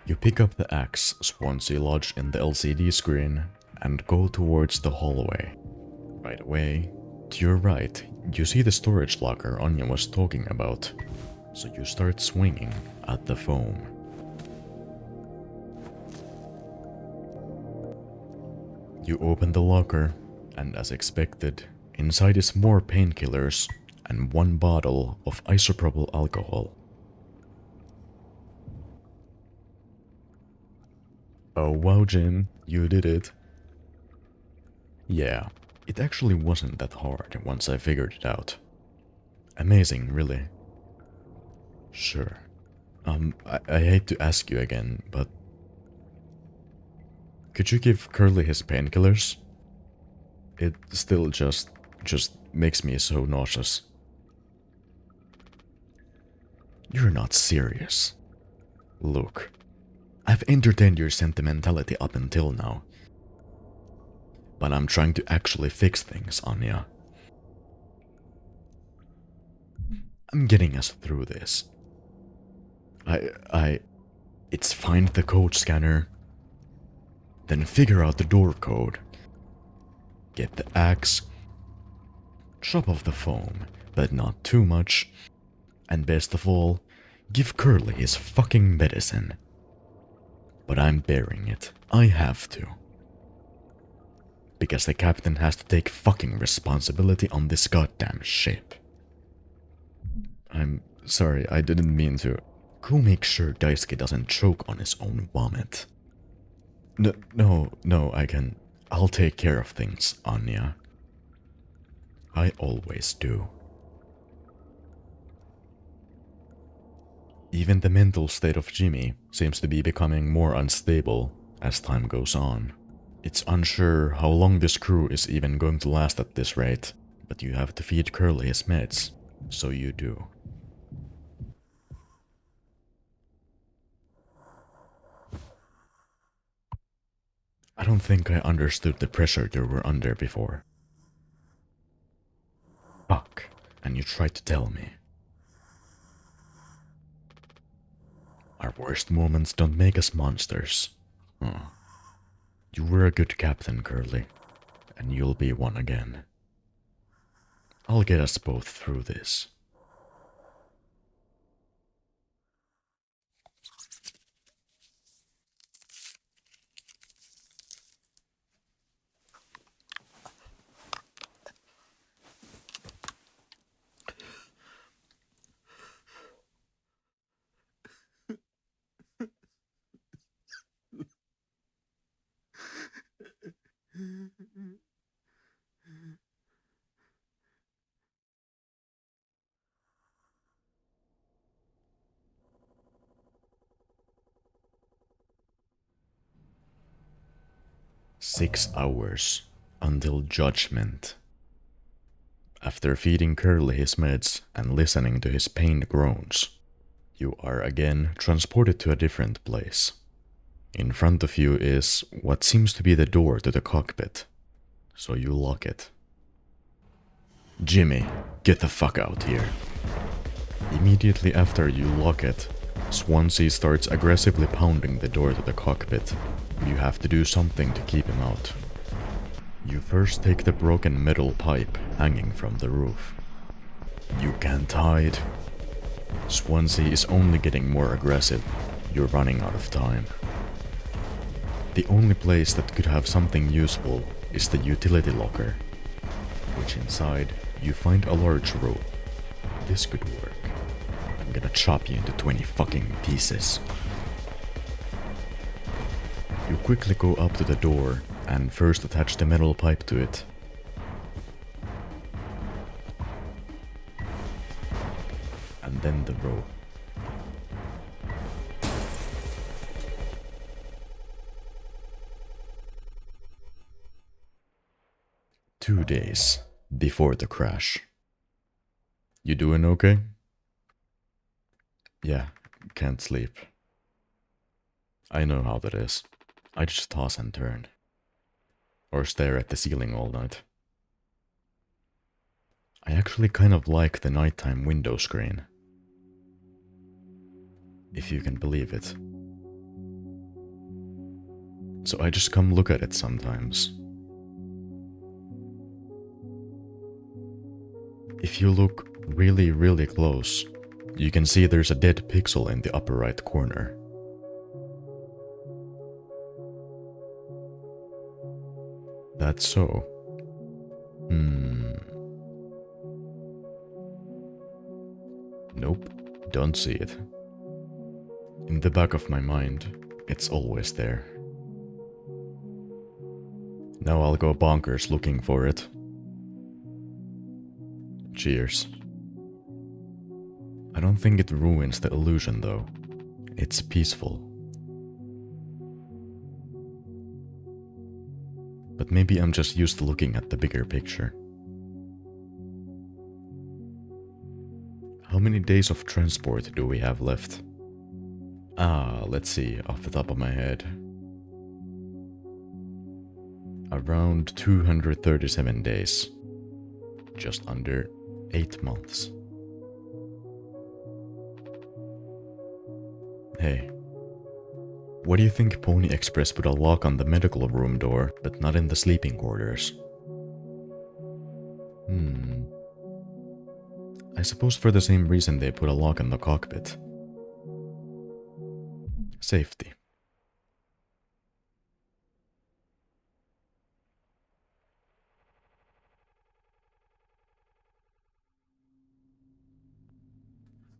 You pick up the axe Swansea lodged in the LCD screen and go towards the hallway. Right away, to your right, you see the storage locker Anya was talking about, so you start swinging at the foam. You open the locker, and as expected, inside is more painkillers and one bottle of isopropyl alcohol. Oh wow, Jim, you did it. Yeah, it actually wasn't that hard once I figured it out. Amazing, really. Sure. I hate to ask you again, but could you give Curly his painkillers? It still just makes me so nauseous. You're not serious. Look, I've entertained your sentimentality up until now. But I'm trying to actually fix things, Anya. I'm getting us through this. It's find the code scanner, then figure out the door code, get the axe, chop off the foam, but not too much, and best of all, give Curly his fucking medicine. But I'm bearing it. I have to. Because the captain has to take fucking responsibility on this goddamn ship. I'm sorry, I didn't mean to. Go make sure Daisuke doesn't choke on his own vomit. No, I'll take care of things, Anya. I always do. Even the mental state of Jimmy seems to be becoming more unstable as time goes on. It's unsure how long this crew is even going to last at this rate, but you have to feed Curly his meds, so you do. I don't think I understood the pressure you were under before. Fuck, and you tried to tell me. Our worst moments don't make us monsters. Huh. You were a good captain, Curly, and you'll be one again. I'll get us both through this. $6 until judgment. After feeding Curly his meds and listening to his pained groans, you are again transported to a different place. In front of you is what seems to be the door to the cockpit, so you lock it. Jimmy, get the fuck out here. Immediately after you lock it, Swansea starts aggressively pounding the door to the cockpit. You have to do something to keep him out. You first take the broken metal pipe hanging from the roof. You can't hide. Swansea is only getting more aggressive. You're running out of time. The only place that could have something useful is the utility locker, which inside you find a large rope. This could work. I'm gonna chop you into 20 fucking pieces. You quickly go up to the door and first attach the metal pipe to it. And then the rope. Two days before the crash. You doing okay? Yeah, can't sleep. I know how that is. I just toss and turn. Or stare at the ceiling all night. I actually kind of like the nighttime window screen. If you can believe it. So I just come look at it sometimes. If you look really, really close, you can see there's a dead pixel in the upper right corner. That's so. Nope, don't see it. In the back of my mind, it's always there. Now I'll go bonkers looking for it. Cheers. I don't think it ruins the illusion though. It's peaceful. But maybe I'm just used to looking at the bigger picture. How many days of transport do we have left? Let's see, off the top of my head. Around 237 days. Just under 8 months. Hey. What do you think Pony Express put a lock on the medical room door, but not in the sleeping quarters? I suppose for the same reason they put a lock on the cockpit. Safety.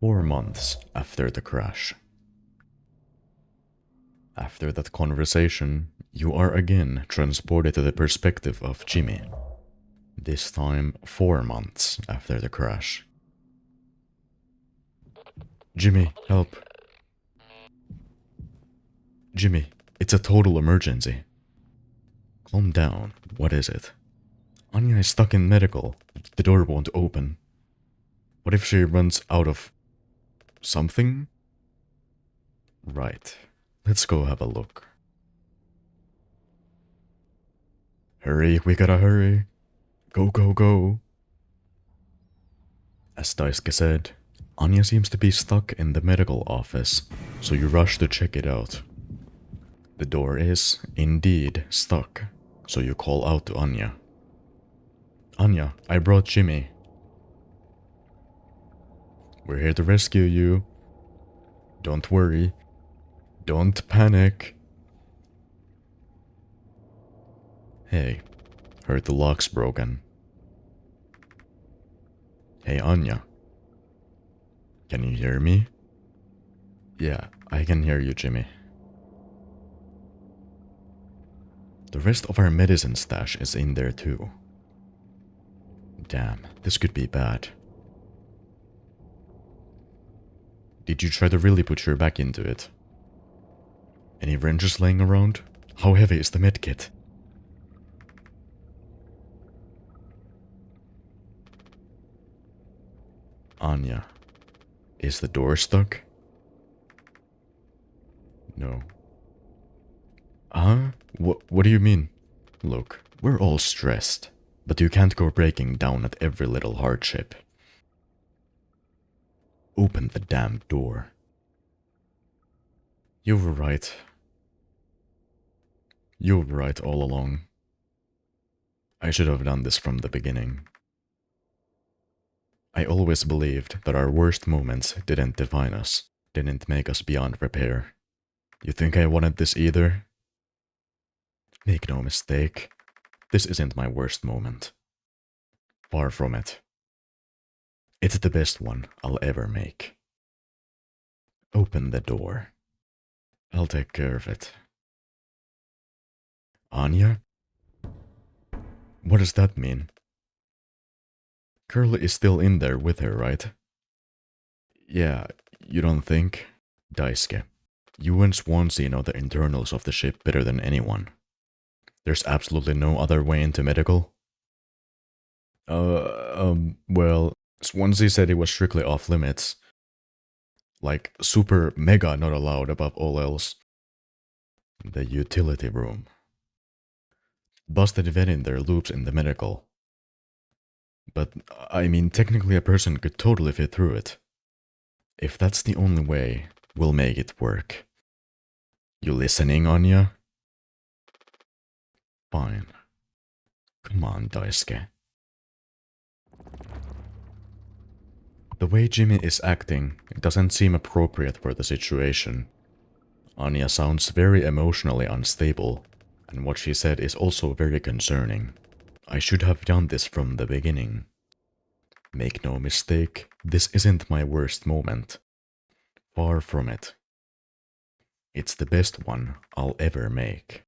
Four months after the crash. After that conversation, you are again transported to the perspective of Jimmy. This time 4 months after the crash. Jimmy, help. Jimmy, it's a total emergency. Calm down, what is it? Anya is stuck in medical. The door won't open. What if she runs out of something? Right. Let's go have a look. Hurry, we gotta hurry. Go, go, go. As Daisuke said, Anya seems to be stuck in the medical office, so you rush to check it out. The door is, indeed, stuck, so you call out to Anya. Anya, I brought Jimmy. We're here to rescue you. Don't worry. Don't panic. Hey, heard the lock's broken. Hey, Anya. Can you hear me? Yeah, I can hear you, Jimmy. The rest of our medicine stash is in there too. Damn, this could be bad. Did you try to really put your back into it? Any wrenches laying around? How heavy is the medkit? Anya, is the door stuck? No. Huh? What do you mean? Look, we're all stressed, but you can't go breaking down at every little hardship. Open the damn door. You were right. You were right all along. I should have done this from the beginning. I always believed that our worst moments didn't define us, didn't make us beyond repair. You think I wanted this either? Make no mistake, this isn't my worst moment. Far from it. It's the best one I'll ever make. Open the door. I'll take care of it. Anya? What does that mean? Curly is still in there with her, right? Yeah, you don't think? Daisuke, you and Swansea know the internals of the ship better than anyone. There's absolutely no other way into medical? Well, Swansea said it was strictly off limits. Like, super mega not allowed above all else. The utility room. Busted vet in there loops in the medical. But, I mean, technically a person could totally fit through it. If that's the only way, we'll make it work. You listening, Anya? Fine. Come on, Daisuke. The way Jimmy is acting doesn't seem appropriate for the situation. Anya sounds very emotionally unstable, and what she said is also very concerning. I should have done this from the beginning. Make no mistake, this isn't my worst moment. Far from it. It's the best one I'll ever make.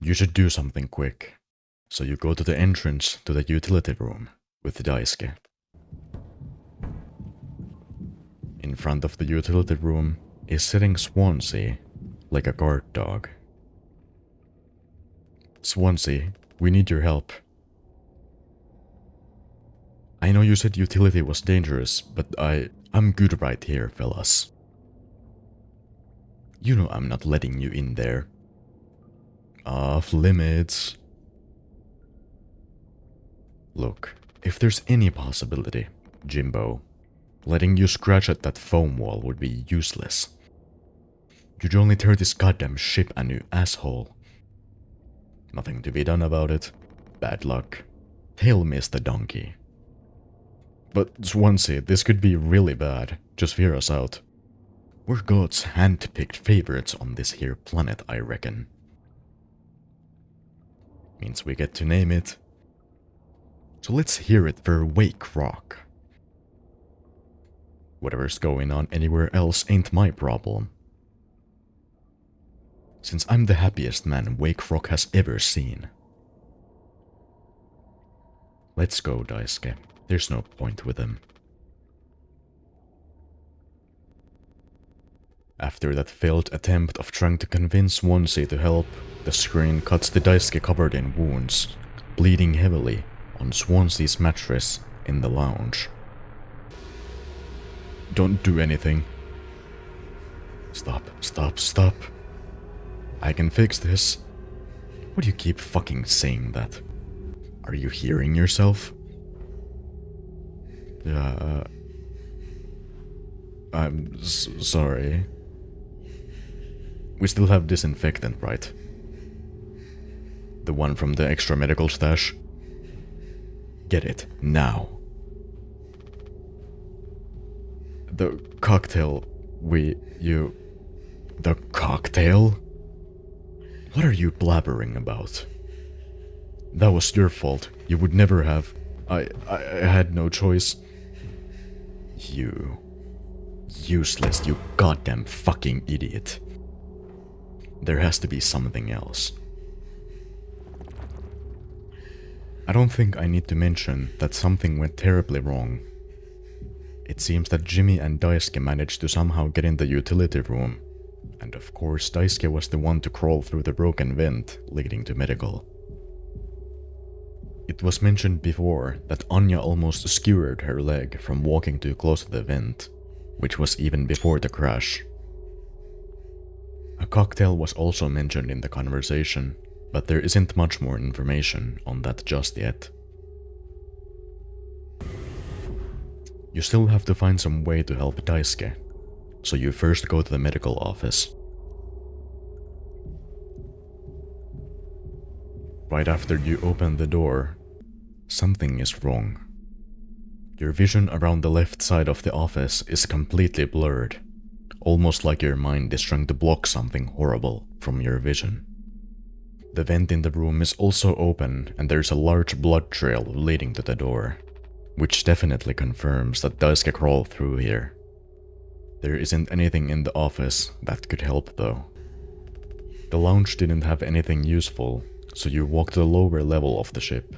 You should do something quick. So you go to the entrance to the utility room with Daisuke. In front of the utility room is sitting Swansea, like a guard dog. Swansea, we need your help. I know you said utility was dangerous, but I'm good right here, fellas. You know I'm not letting you in there. Off limits. Look, if there's any possibility, Jimbo, letting you scratch at that foam wall would be useless. You'd only tear this goddamn ship a new asshole. Nothing to be done about it. Bad luck. Tail missed the donkey. But Swansea, this could be really bad. Just hear us out. We're God's hand-picked favorites on this here planet, I reckon. Means we get to name it. So let's hear it for Wake Rock. Whatever's going on anywhere else ain't my problem. Since I'm the happiest man Wake Rock has ever seen. Let's go, Daisuke. There's no point with him. After that failed attempt of trying to convince Swansea to help, the screen cuts to Daisuke covered in wounds, bleeding heavily on Swansea's mattress in the lounge. Don't do anything. Stop, stop, stop. I can fix this. Why do you keep fucking saying that? Are you hearing yourself? Yeah, I'm sorry. We still have disinfectant, right? The one from the extra medical stash? Get it, now. The cocktail The cocktail? What are you blabbering about? That was your fault. You would never have. I had no choice. You useless, you goddamn fucking idiot. There has to be something else. I don't think I need to mention that something went terribly wrong. It seems that Jimmy and Daisuke managed to somehow get in the utility room, and of course Daisuke was the one to crawl through the broken vent leading to medical. It was mentioned before that Anya almost skewered her leg from walking too close to the vent, which was even before the crash. A cocktail was also mentioned in the conversation, but there isn't much more information on that just yet. You still have to find some way to help Daisuke, so you first go to the medical office. Right after you open the door, something is wrong. Your vision around the left side of the office is completely blurred, almost like your mind is trying to block something horrible from your vision. The vent in the room is also open and there's a large blood trail leading to the door, which definitely confirms that Daisuke crawled through here. There isn't anything in the office that could help though. The lounge didn't have anything useful, so you walk to the lower level of the ship.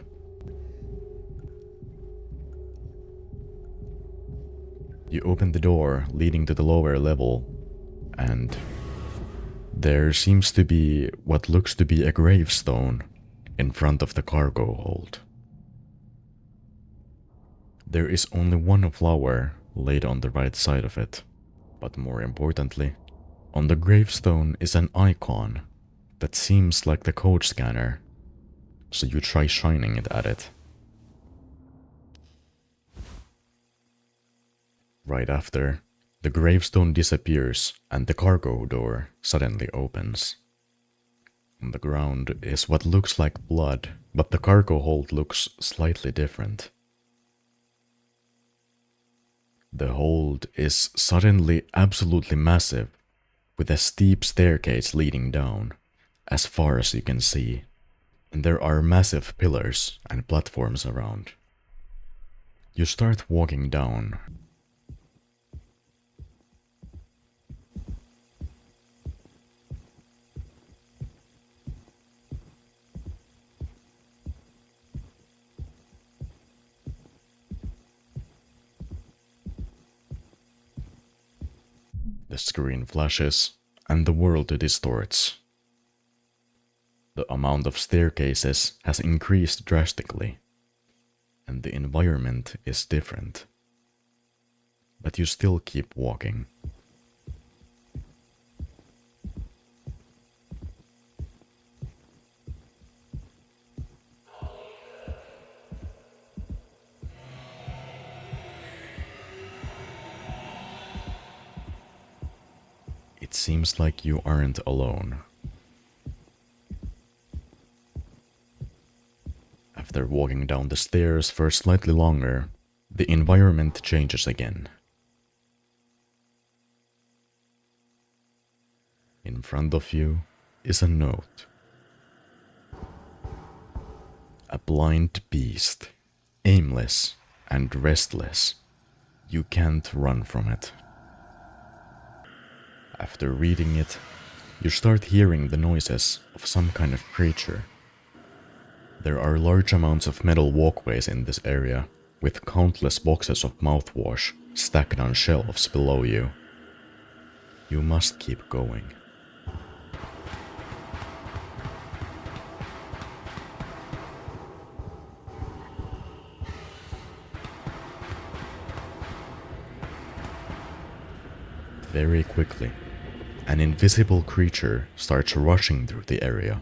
You open the door leading to the lower level, and there seems to be what looks to be a gravestone in front of the cargo hold. There is only one flower laid on the right side of it, but more importantly, on the gravestone is an icon that seems like the code scanner, so you try shining it at it. Right after, the gravestone disappears and the cargo door suddenly opens. On the ground is what looks like blood, but the cargo hold looks slightly different. The hold is suddenly absolutely massive, with a steep staircase leading down, as far as you can see, and there are massive pillars and platforms around. You start walking down. The screen flashes, and the world distorts. The amount of staircases has increased drastically, and the environment is different. But you still keep walking. It seems like you aren't alone. After walking down the stairs for slightly longer, the environment changes again. In front of you is a note. A blind beast, aimless and restless. You can't run from it. After reading it, you start hearing the noises of some kind of creature. There are large amounts of metal walkways in this area, with countless boxes of mouthwash stacked on shelves below you. You must keep going. Very quickly, an invisible creature starts rushing through the area,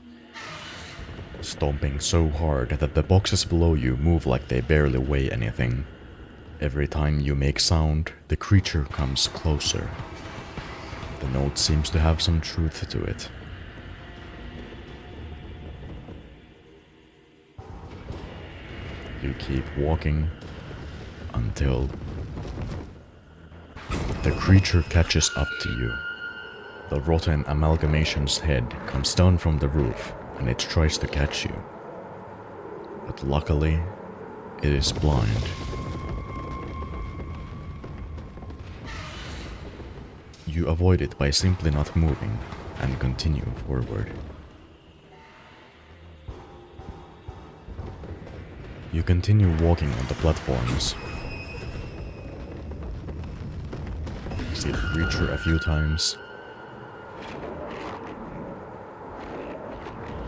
stomping so hard that the boxes below you move like they barely weigh anything. Every time you make sound, the creature comes closer. The note seems to have some truth to it. You keep walking until The creature catches up to you. The rotten amalgamation's head comes down from the roof and it tries to catch you. But luckily, it is blind. You avoid it by simply not moving and continue forward. You continue walking on the platforms. See the creature a few times.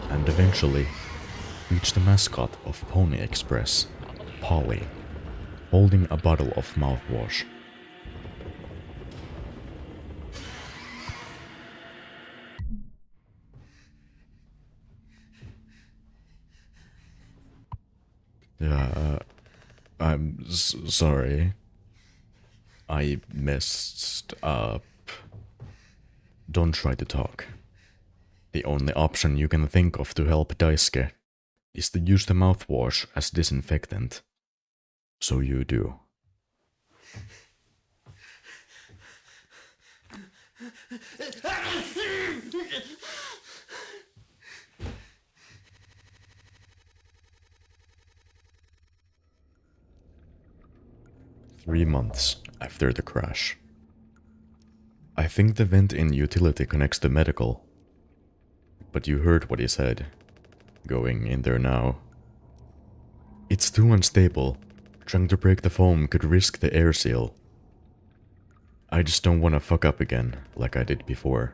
And eventually reach the mascot of Pony Express, Polly, holding a bottle of mouthwash. Yeah, I'm sorry. I messed up. Don't try to talk. The only option you can think of to help Daisuke is to use the mouthwash as disinfectant. So you do. Three months after the crash. I think the vent in utility connects to medical. But you heard what he said. Going in there now. It's too unstable. Trying to break the foam could risk the air seal. I just don't want to fuck up again, like I did before.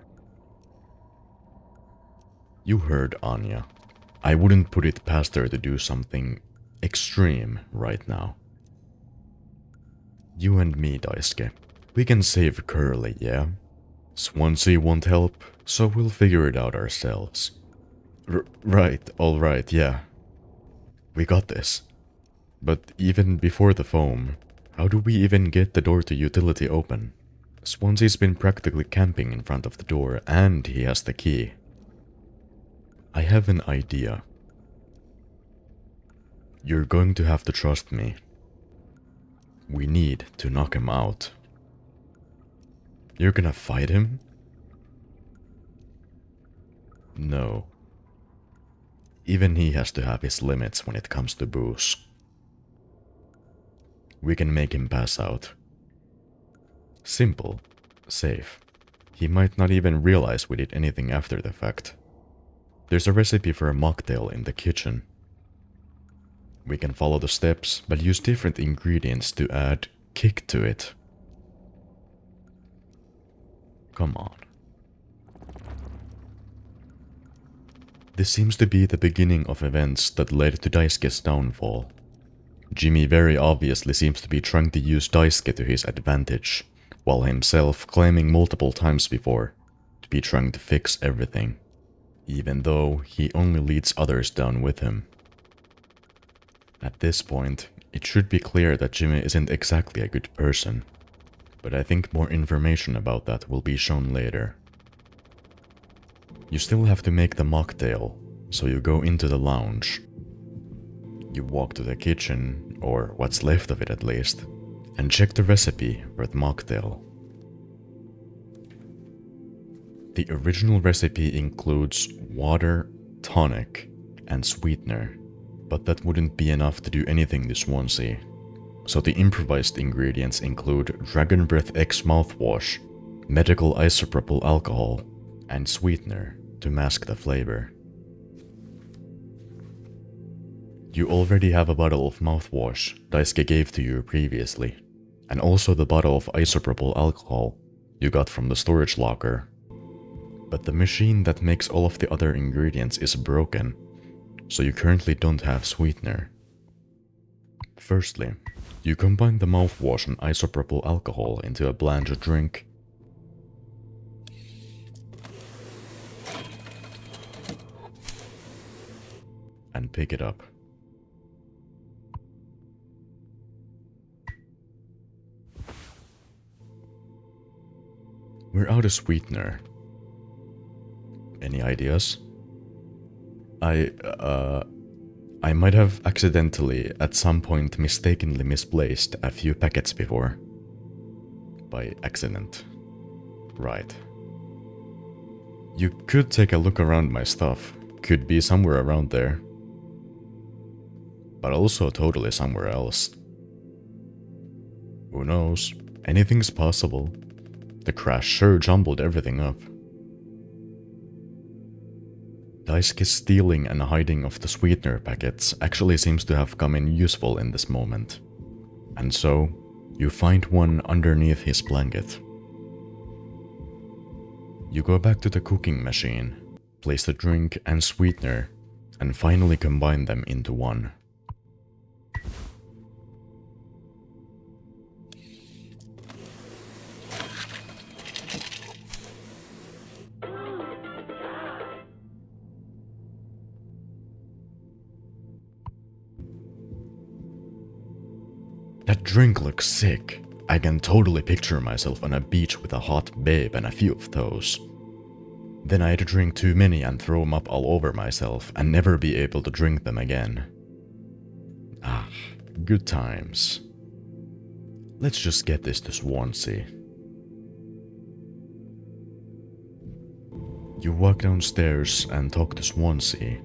You heard Anya. I wouldn't put it past her to do something extreme right now. You and me, Daisuke. We can save Curly, yeah? Swansea won't help, so we'll figure it out ourselves. Right, alright, yeah. We got this. But even before the foam, how do we even get the door to utility open? Swansea's been practically camping in front of the door, and he has the key. I have an idea. You're going to have to trust me. We need to knock him out. You're gonna fight him? No. Even he has to have his limits when it comes to booze. We can make him pass out. Simple. Safe. He might not even realize we did anything after the fact. There's a recipe for a mocktail in the kitchen. We can follow the steps, but use different ingredients to add kick to it. Come on. This seems to be the beginning of events that led to Daisuke's downfall. Jimmy very obviously seems to be trying to use Daisuke to his advantage, while himself claiming multiple times before to be trying to fix everything, even though he only leads others down with him. At this point, it should be clear that Jimmy isn't exactly a good person, but I think more information about that will be shown later. You still have to make the mocktail, so you go into the lounge. You walk to the kitchen, or what's left of it at least, and check the recipe for the mocktail. The original recipe includes water, tonic, and sweetener, but that wouldn't be enough to do anything to Swansea. So the improvised ingredients include Dragon Breath X mouthwash, medical isopropyl alcohol, and sweetener to mask the flavor. You already have a bottle of mouthwash Daisuke gave to you previously, and also the bottle of isopropyl alcohol you got from the storage locker. But the machine that makes all of the other ingredients is broken, so you currently don't have sweetener. Firstly, you combine the mouthwash and isopropyl alcohol into a bland drink. And pick it up. We're out of sweetener. Any ideas? I might have accidentally at some point mistakenly misplaced a few packets before. by accident. Right. You could take a look around my stuff. Could be somewhere around there. But also totally somewhere else. Who knows? Anything's possible. The crash sure jumbled everything up. Daisuke's stealing and hiding of the sweetener packets actually seems to have come in useful in this moment. And so, you find one underneath his blanket. You go back to the cooking machine, place the drink and sweetener, and finally combine them into one. That drink looks sick. I can totally picture myself on a beach with a hot babe and a few of those. Then I'd drink too many and throw them up all over myself and never be able to drink them again. Ah, good times. Let's just get this to Swansea. You walk downstairs and talk to Swansea,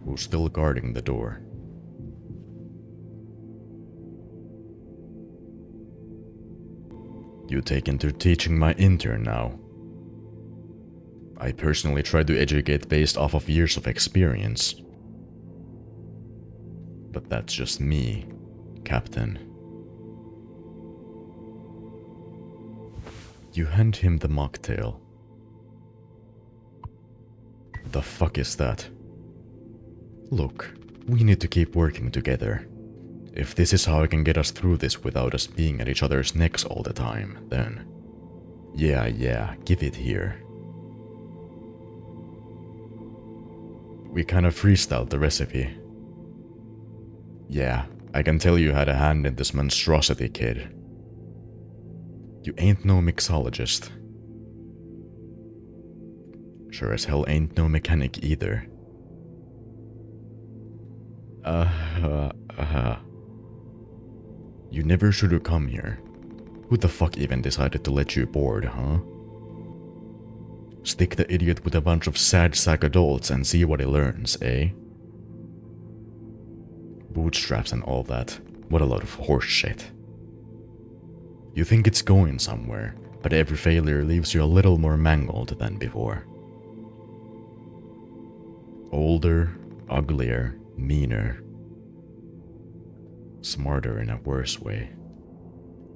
who's still guarding the door. You take into teaching my intern now. I personally try to educate based off of years of experience. But that's just me, Captain. You hand him the mocktail. The fuck is that? Look, we need to keep working together. If this is how I can get us through this without us being at each other's necks all the time, then... Yeah, give it here. We kind of freestyled the recipe. Yeah, I can tell you had a hand in this monstrosity, kid. You ain't no mixologist. Sure as hell ain't no mechanic either. You never should have come here. Who the fuck even decided to let you board, huh? Stick the idiot with a bunch of sad sack adults and see what he learns, eh? Bootstraps and all that. What a lot of horse shit. You think it's going somewhere, but every failure leaves you a little more mangled than before. Older, uglier, meaner. Smarter in a worse way.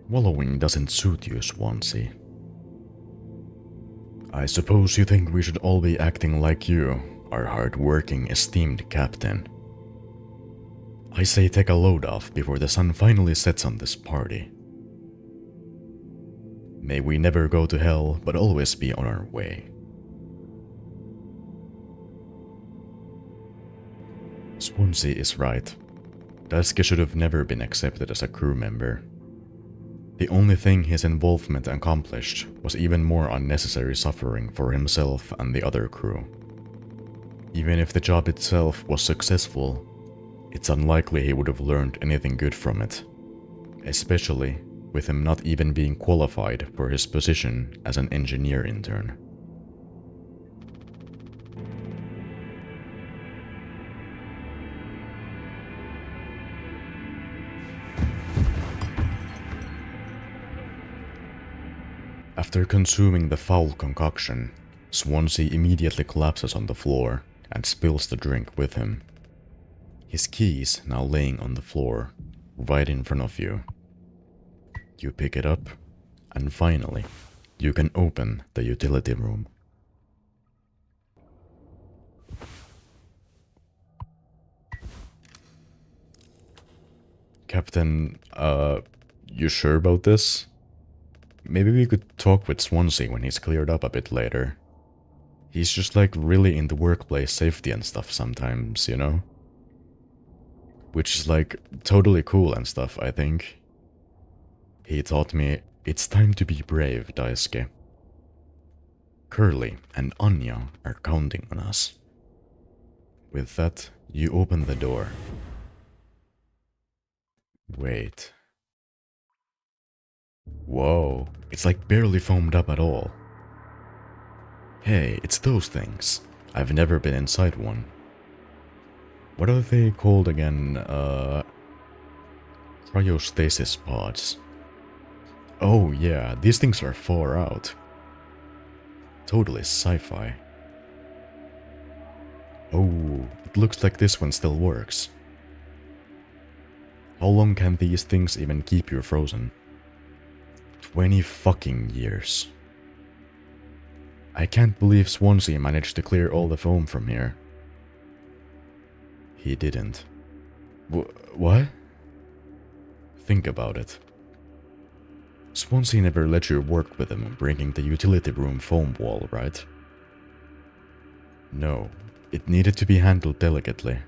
Wallowing doesn't suit you, Swansea. I suppose you think we should all be acting like you, our hard-working, esteemed captain. I say take a load off before the sun finally sets on this party. May we never go to hell, but always be on our way. Swansea is right. Daisuke should have never been accepted as a crew member. The only thing his involvement accomplished was even more unnecessary suffering for himself and the other crew. Even if the job itself was successful, it's unlikely he would have learned anything good from it, especially with him not even being qualified for his position as an engineer intern. After consuming the foul concoction, Swansea immediately collapses on the floor and spills the drink with him. His keys now laying on the floor, right in front of you. You pick it up, and finally, you can open the utility room. Captain, you sure about this? Maybe we could talk with Swansea when he's cleared up a bit later. He's just like really into workplace safety and stuff sometimes, you know? Which is like totally cool and stuff, I think. He taught me, it's time to be brave, Daisuke. Curly and Anya are counting on us. With that, you open the door. Wait. Whoa, it's like barely foamed up at all. Hey, it's those things. I've never been inside one. What are they called again? Cryostasis pods. Oh yeah, these things are far out. Totally sci-fi. Oh, it looks like this one still works. How long can these things even keep you frozen? 20 fucking years. I can't believe Swansea managed to clear all the foam from here. He didn't. What? Think about it. Swansea never let you work with him bringing the utility room foam wall, right? No, it needed to be handled delicately.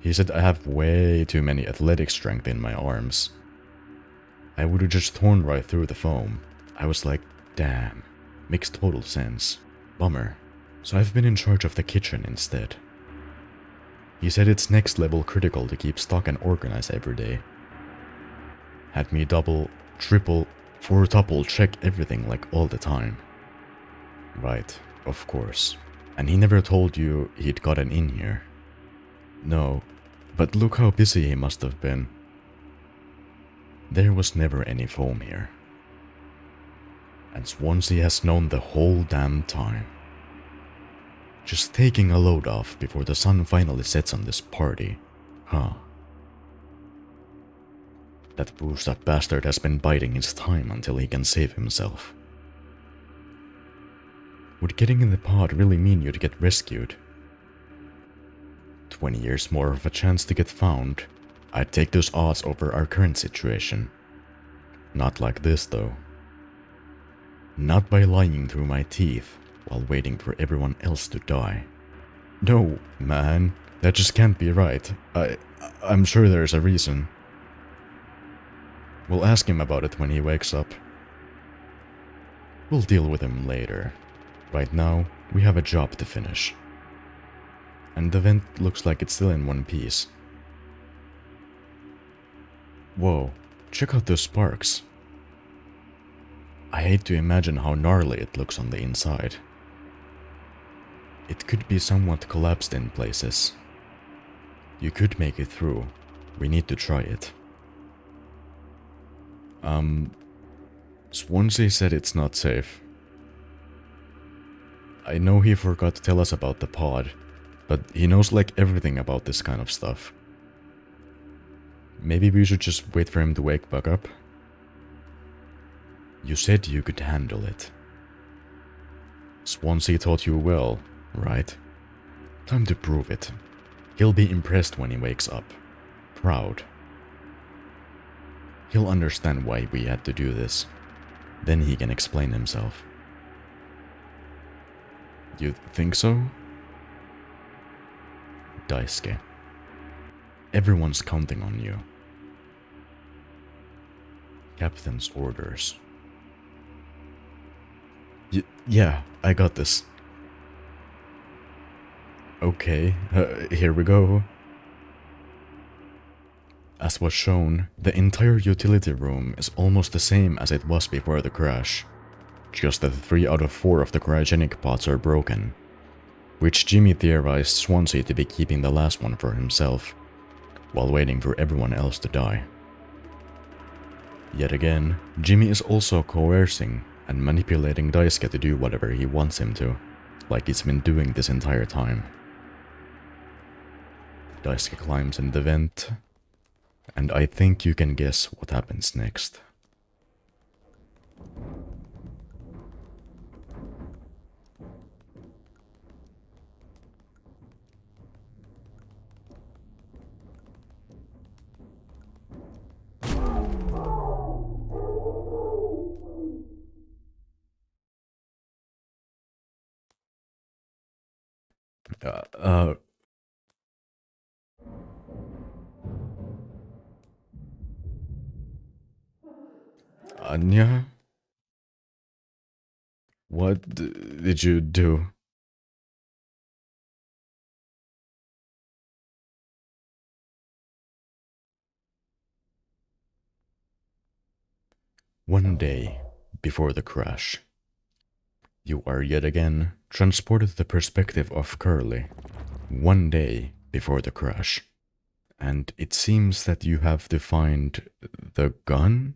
He said I have way too many athletic strength in my arms. I would have just torn right through the foam. I was like, damn, makes total sense. Bummer. So I've been in charge of the kitchen instead. He said it's next level critical to keep stock and organize every day. Had me double, triple, quadruple check everything like all the time. Right, of course. And he never told you he'd gotten in here. No, but look how busy he must have been. There was never any foam here. And Swansea has known the whole damn time. Just taking a load off before the sun finally sets on this party, huh? That proves that bastard has been biding his time until he can save himself. Would getting in the pod really mean you'd get rescued? 20 years more of a chance to get found. I'd take those odds over our current situation. Not like this though. Not by lying through my teeth while waiting for everyone else to die. No, man, that just can't be right. I'm sure there's a reason. We'll ask him about it when he wakes up. We'll deal with him later. Right now, we have a job to finish. And the vent looks like it's still in one piece. Whoa, check out those sparks. I hate to imagine how gnarly it looks on the inside. It could be somewhat collapsed in places. You could make it through. We need to try it. Swansea said it's not safe. I know he forgot to tell us about the pod, but he knows like everything about this kind of stuff. Maybe we should just wait for him to wake back up? You said you could handle it. Swansea taught you well, right? Time to prove it. He'll be impressed when he wakes up. Proud. He'll understand why we had to do this. Then he can explain himself. You think so? Daisuke. Everyone's counting on you. Captain's orders. Yeah, I got this. Okay, here we go. As was shown, the entire utility room is almost the same as it was before the crash. Just that 3 out of 4 of the cryogenic pods are broken, which Jimmy theorized Swansea to be keeping the last one for himself, while waiting for everyone else to die. Yet again, Jimmy is also coercing and manipulating Daisuke to do whatever he wants him to, like he's been doing this entire time. Daisuke climbs in the vent, and I think you can guess what happens next. Uh, uh, Anya? What did you do? One day before the crash, you are yet again transported to the perspective of Curly. One day before the crash. And it seems that you have to find the gun?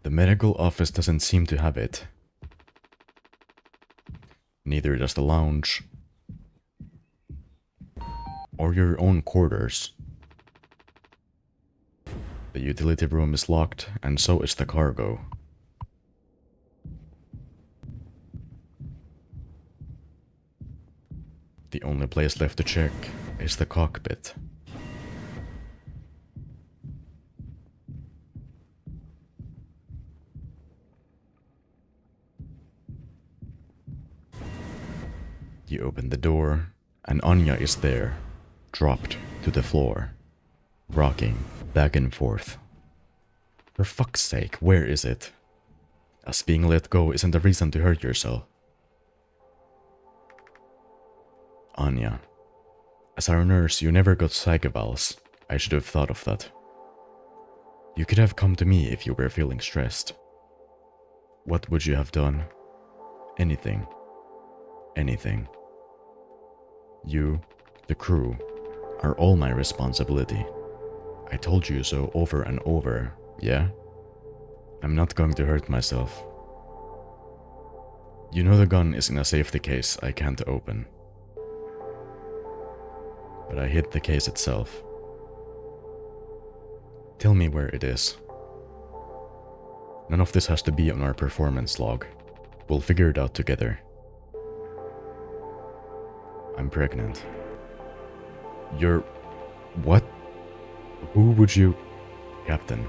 The medical office doesn't seem to have it. Neither does the lounge. Or your own quarters. The utility room is locked, and so is the cargo. The only place left to check is the cockpit. You open the door, and Anya is there, dropped to the floor, rocking back and forth. For fuck's sake, where is it? As being let go isn't a reason to hurt yourself. Anya, as our nurse, you never got psych evals. I should have thought of that. You could have come to me if you were feeling stressed. What would you have done? Anything. Anything. You, the crew, are all my responsibility. I told you so over and over, yeah? I'm not going to hurt myself. You know the gun is in a safety case I can't open. But I hid the case itself. Tell me where it is. None of this has to be on our performance log. We'll figure it out together. I'm pregnant. You're... what? Who would you... Captain.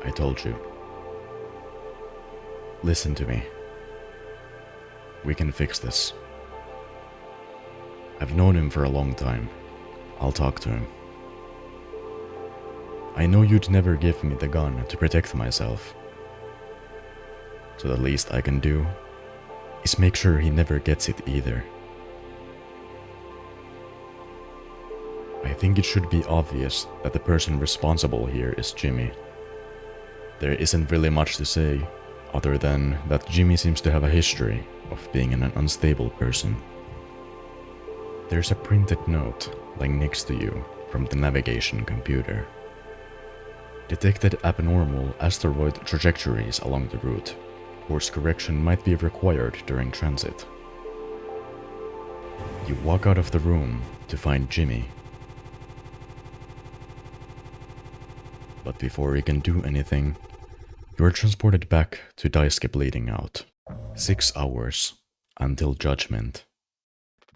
I told you. Listen to me. We can fix this. I've known him for a long time. I'll talk to him. I know you'd never give me the gun to protect myself. So the least I can do is make sure he never gets it either. I think it should be obvious that the person responsible here is Jimmy. There isn't really much to say, other than that Jimmy seems to have a history of being an unstable person. There's a printed note lying next to you from the navigation computer. Detected abnormal asteroid trajectories along the route. Course correction might be required during transit. You walk out of the room to find Jimmy. But before you can do anything, you are transported back to Daisuke bleeding out. 6 hours until judgment.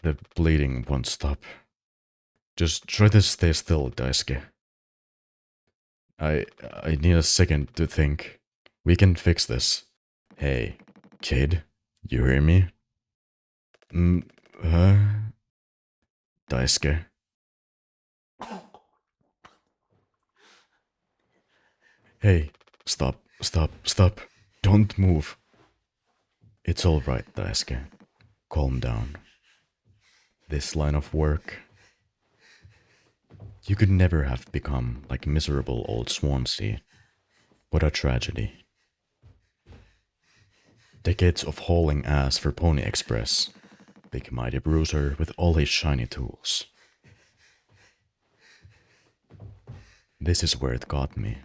The bleeding won't stop. Just try to stay still, Daisuke. I need a second to think. We can fix this. Hey, kid, you hear me? Huh? Daisuke. Hey, stop. Don't move. It's alright, Daisuke. Calm down. This line of work... You could never have become like miserable old Swansea. What a tragedy. Decades of hauling ass for Pony Express. Big mighty bruiser with all his shiny tools. This is where it got me.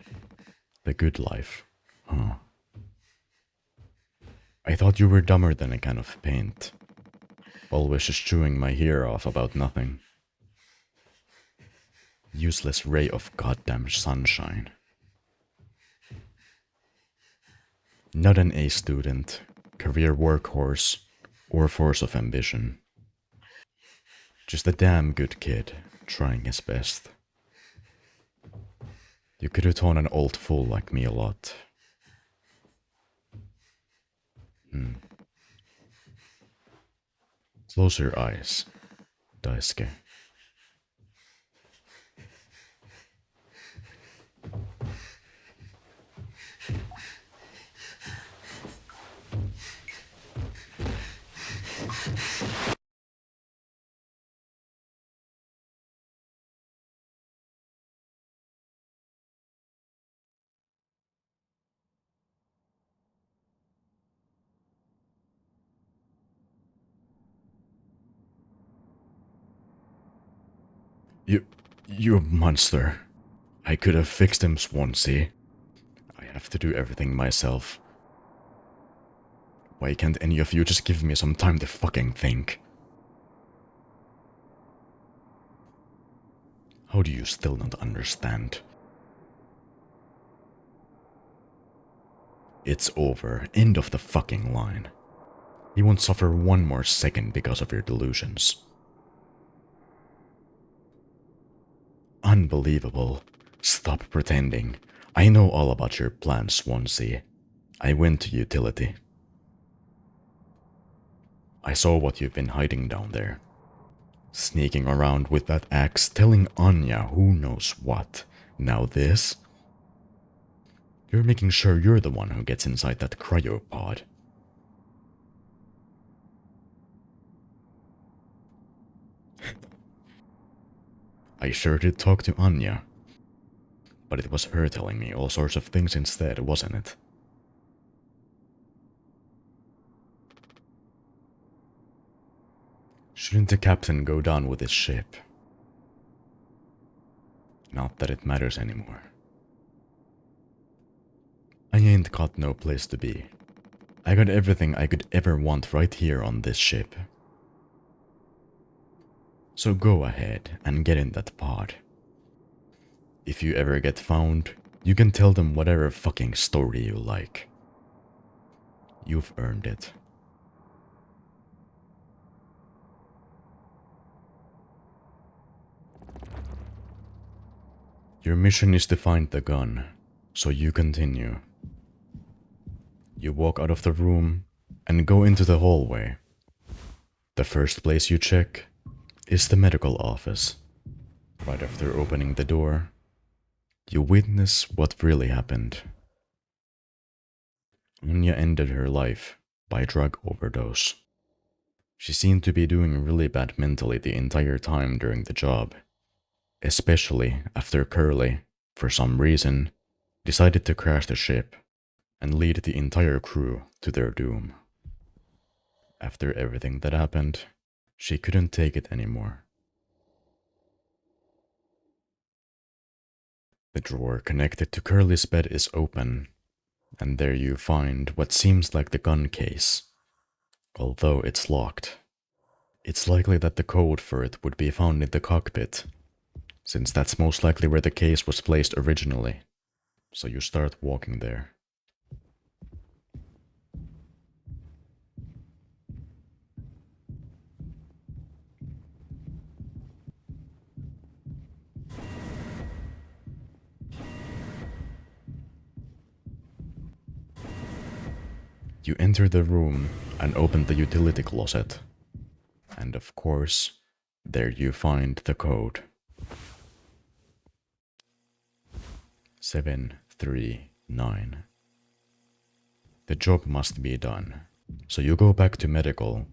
The good life, huh? I thought you were dumber than a can of paint. Always just chewing my ear off about nothing. Useless ray of goddamn sunshine. Not an A student, career workhorse, or force of ambition. Just a damn good kid, trying his best. You could have taught an old fool like me a lot. Close your eyes, Daisuke. You monster. I could have fixed him, Swansea. I have to do everything myself. Why can't any of you just give me some time to fucking think? How do you still not understand? It's over. End of the fucking line. He won't suffer one more second because of your delusions. Unbelievable. Stop pretending. I know all about your plans, Swansea. I went to utility. I saw what you've been hiding down there. Sneaking around with that axe, telling Anya who knows what. Now this? You're making sure you're the one who gets inside that cryopod. I sure did talk to Anya. But it was her telling me all sorts of things instead, wasn't it? Shouldn't the captain go down with his ship? Not that it matters anymore. I ain't got no place to be. I got everything I could ever want right here on this ship. So go ahead and get in that pod. If you ever get found, you can tell them whatever fucking story you like. You've earned it. Your mission is to find the gun, so you continue. You walk out of the room and go into the hallway. The first place you check is the medical office. Right after opening the door, you witness what really happened. Anya ended her life by drug overdose. She seemed to be doing really bad mentally the entire time during the job, especially after Curly, for some reason, decided to crash the ship and lead the entire crew to their doom. After everything that happened, she couldn't take it anymore. The drawer connected to Curly's bed is open, and there you find what seems like the gun case, although it's locked. It's likely that the code for it would be found in the cockpit, since that's most likely where the case was placed originally. So you start walking there. You enter the room and open the utility closet. And of course, there you find the code. 739. The job must be done, so you go back to medical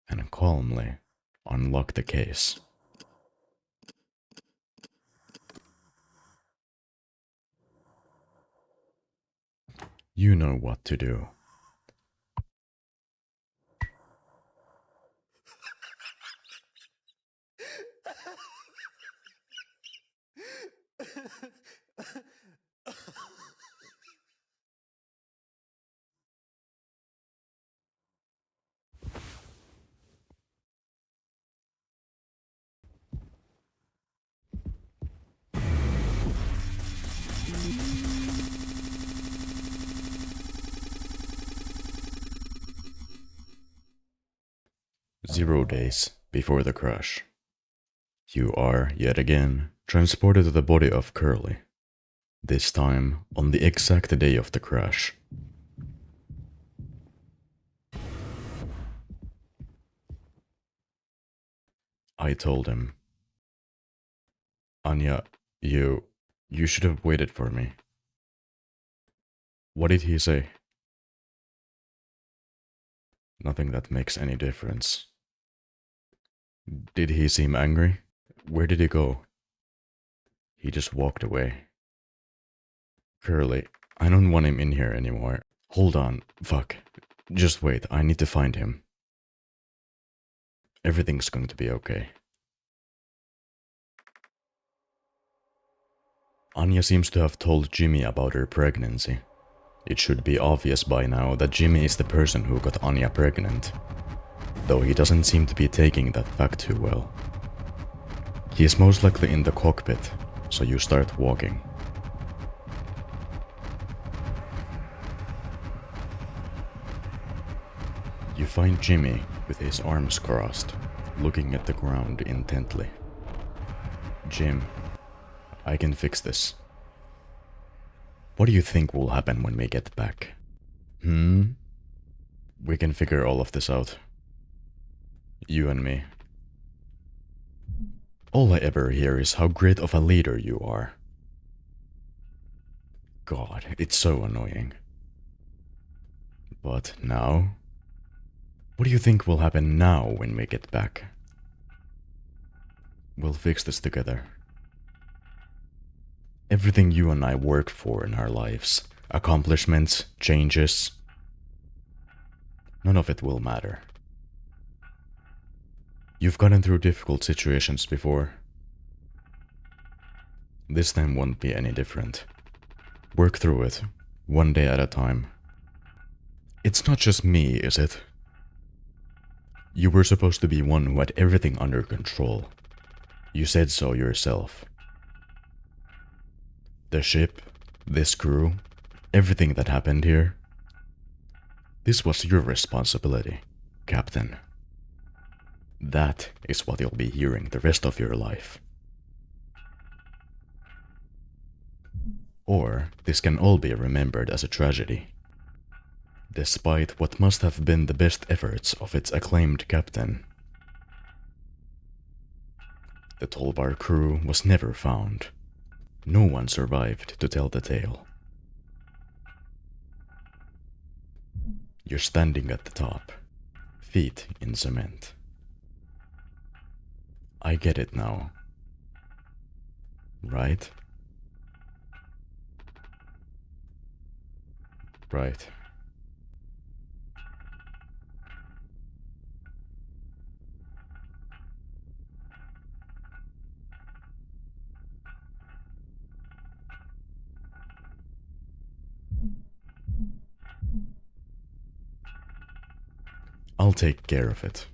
and calmly unlock the case. You know what to do. Zero days before the crash. You are, yet again, transported to the body of Curly. This time, on the exact day of the crash. I told him, Anya, you should have waited for me. What did he say? Nothing that makes any difference. Did he seem angry? Where did he go? He just walked away. Curly, I don't want him in here anymore. Hold on, fuck. Just wait, I need to find him. Everything's going to be okay. Anya seems to have told Jimmy about her pregnancy. It should be obvious by now that Jimmy is the person who got Anya pregnant, though he doesn't seem to be taking that fact too well. He is most likely in the cockpit, so you start walking. You find Jimmy with his arms crossed, looking at the ground intently. Jim, I can fix this. What do you think will happen when we get back? We can figure all of this out. You and me. All I ever hear is how great of a leader you are. God, it's so annoying. But now? What do you think will happen now when we get back? We'll fix this together. Everything you and I worked for in our lives, accomplishments, changes, none of it will matter. You've gotten through difficult situations before. This time won't be any different. Work through it, one day at a time. It's not just me, is it? You were supposed to be one who had everything under control. You said so yourself. The ship, this crew, everything that happened here. This was your responsibility, Captain. That is what you'll be hearing the rest of your life. Or this can all be remembered as a tragedy. Despite what must have been the best efforts of its acclaimed captain. The Tolbar crew was never found. No one survived to tell the tale. You're standing at the top, feet in cement. I get it now. Right? Right. I'll take care of it.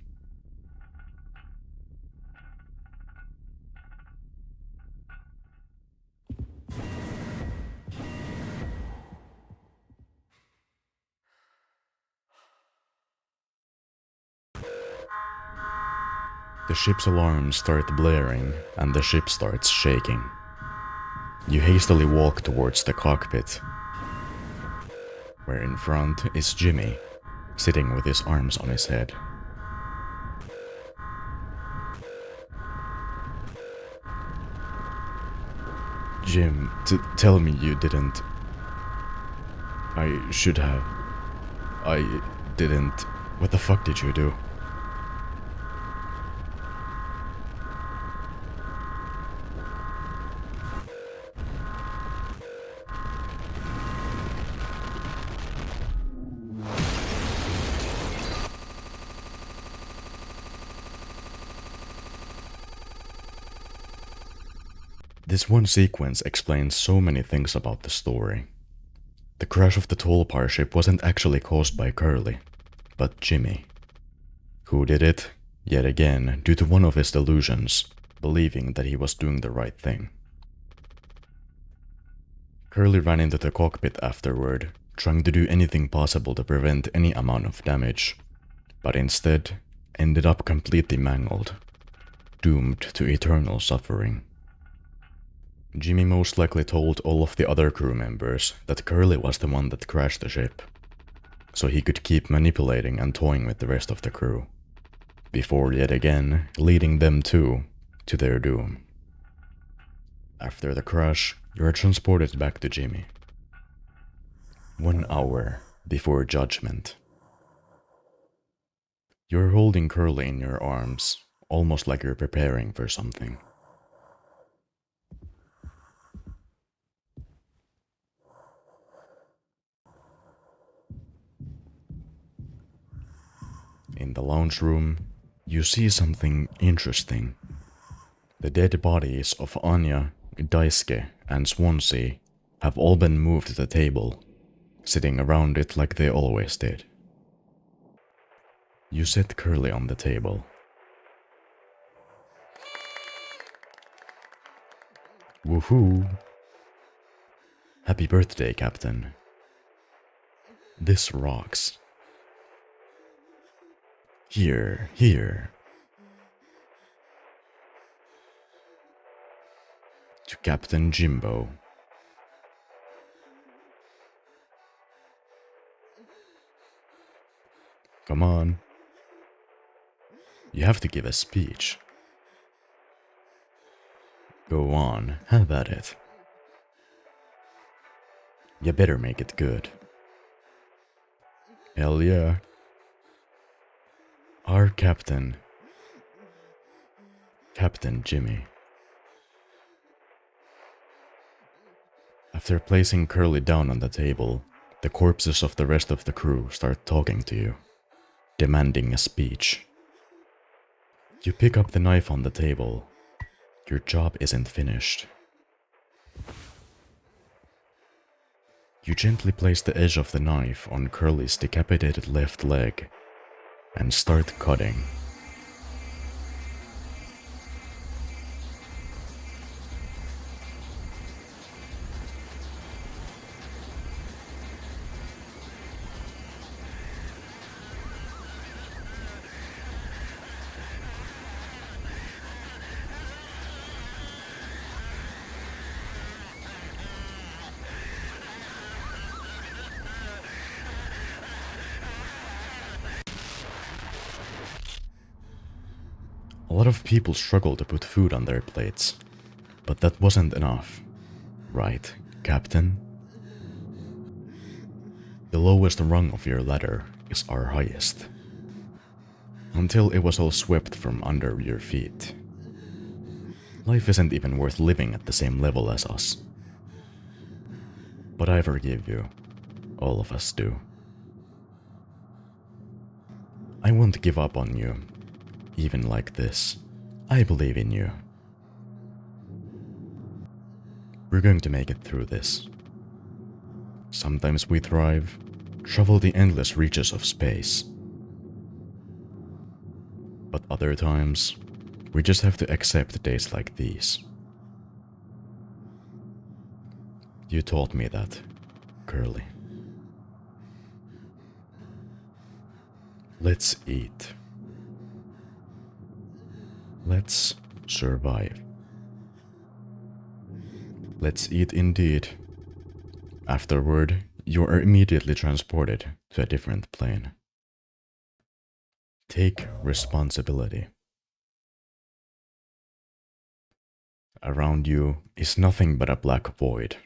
The ship's alarms start blaring and the ship starts shaking. You hastily walk towards the cockpit, where in front is Jimmy, sitting with his arms on his head. Jim, tell me you didn't... I should have... I didn't... What the fuck did you do? This one sequence explains so many things about the story. The crash of the Tolpar ship wasn't actually caused by Curly, but Jimmy. Who did it, yet again, due to one of his delusions, believing that he was doing the right thing. Curly ran into the cockpit afterward, trying to do anything possible to prevent any amount of damage, but instead ended up completely mangled, doomed to eternal suffering. Jimmy most likely told all of the other crew members that Curly was the one that crashed the ship, so he could keep manipulating and toying with the rest of the crew, before yet again leading them too to their doom. After the crash, you are transported back to Jimmy. 1 hour before judgment. You're holding Curly in your arms, almost like you're preparing for something. In the lounge room, you see something interesting. The dead bodies of Anya, Daisuke, and Swansea have all been moved to the table, sitting around it like they always did. You sit Curly on the table. Woohoo! Happy birthday, Captain. This rocks. Here, here. To Captain Jimbo. Come on. You have to give a speech. Go on, have at it. You better make it good. Hell yeah. Our captain. Captain Jimmy. After placing Curly down on the table, the corpses of the rest of the crew start talking to you, demanding a speech. You pick up the knife on the table. Your job isn't finished. You gently place the edge of the knife on Curly's decapitated left leg and start cutting. A lot of people struggle to put food on their plates, but that wasn't enough, right, Captain? The lowest rung of your ladder is our highest, until it was all swept from under your feet. Life isn't even worth living at the same level as us. But I forgive you. All of us do. I won't give up on you, even like this. I believe in you. We're going to make it through this. Sometimes we thrive, travel the endless reaches of space. But other times, we just have to accept days like these. You taught me that, Curly. Let's eat. Let's survive. Let's eat indeed. Afterward, you are immediately transported to a different plane. Take responsibility. Around you is nothing but a black void,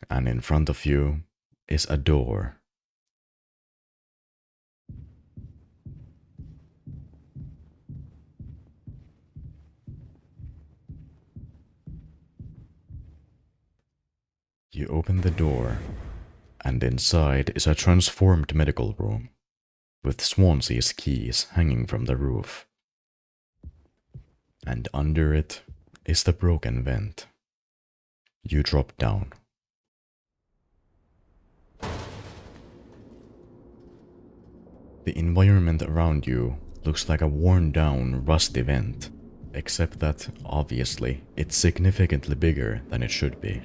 and in front of you is a door. You open the door, and inside is a transformed medical room, with Swansea's keys hanging from the roof. And under it is the broken vent. You drop down. The environment around you looks like a worn down, rusty vent, except that, obviously, it's significantly bigger than it should be.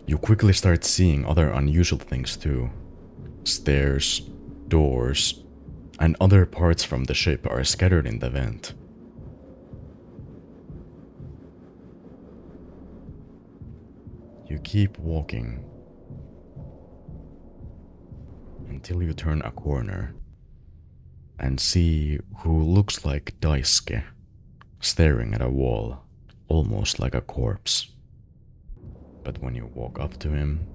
You quickly start seeing other unusual things too. Stairs, doors, and other parts from the ship are scattered in the vent. You keep walking until you turn a corner and see who looks like Daisuke staring at a wall, almost like a corpse. But when you walk up to him,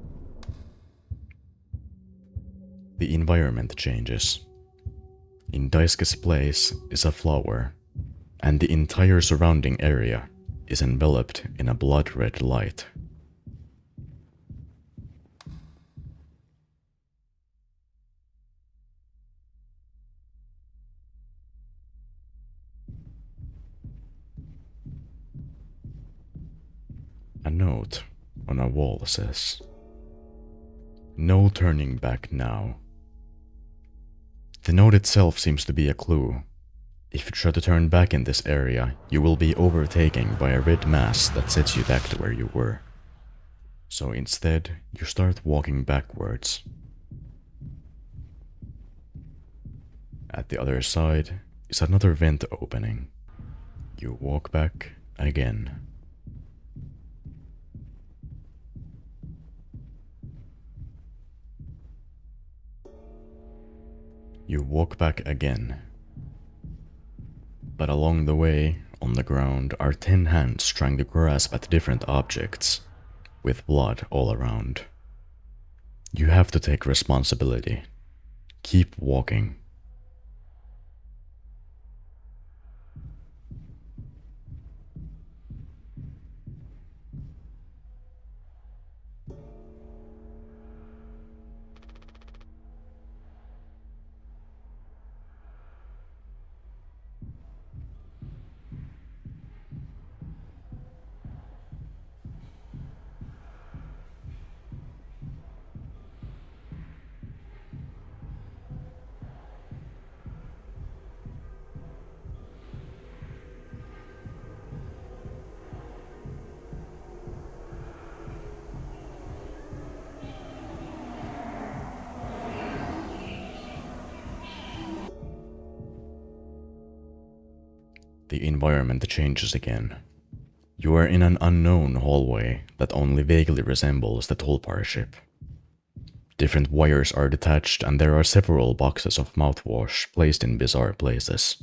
the environment changes. In Daisuke's place is a flower, and the entire surrounding area is enveloped in a blood-red light. A note on a wall says, "No turning back now." The note itself seems to be a clue. If you try to turn back in this area, you will be overtaken by a red mass that sets you back to where you were. So instead, you start walking backwards. At the other side is another vent opening. You walk back again. You walk back again. But along the way, on the ground, are 10 hands trying to grasp at different objects, with blood all around. You have to take responsibility. Keep walking. The environment changes again. You are in an unknown hallway that only vaguely resembles the Tulpar ship. Different wires are detached and there are several boxes of mouthwash placed in bizarre places.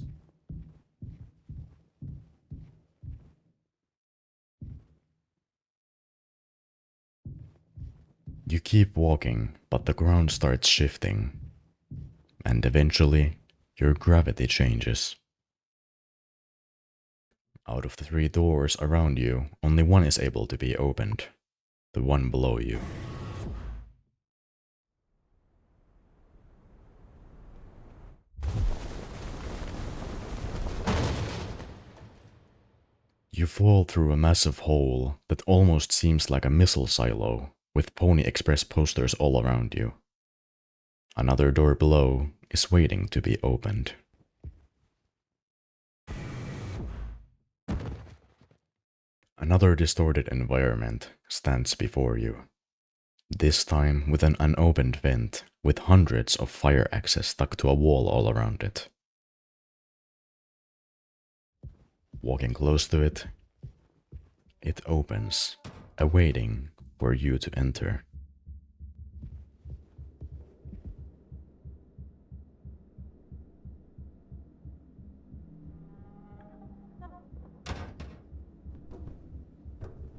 You keep walking, but the ground starts shifting. And eventually, your gravity changes. Out of the 3 doors around you, only one is able to be opened. The one below you. You fall through a massive hole that almost seems like a missile silo, with Pony Express posters all around you. Another door below is waiting to be opened. Another distorted environment stands before you. This time with an unopened vent with hundreds of fire axes stuck to a wall all around it. Walking close to it, it opens, awaiting for you to enter.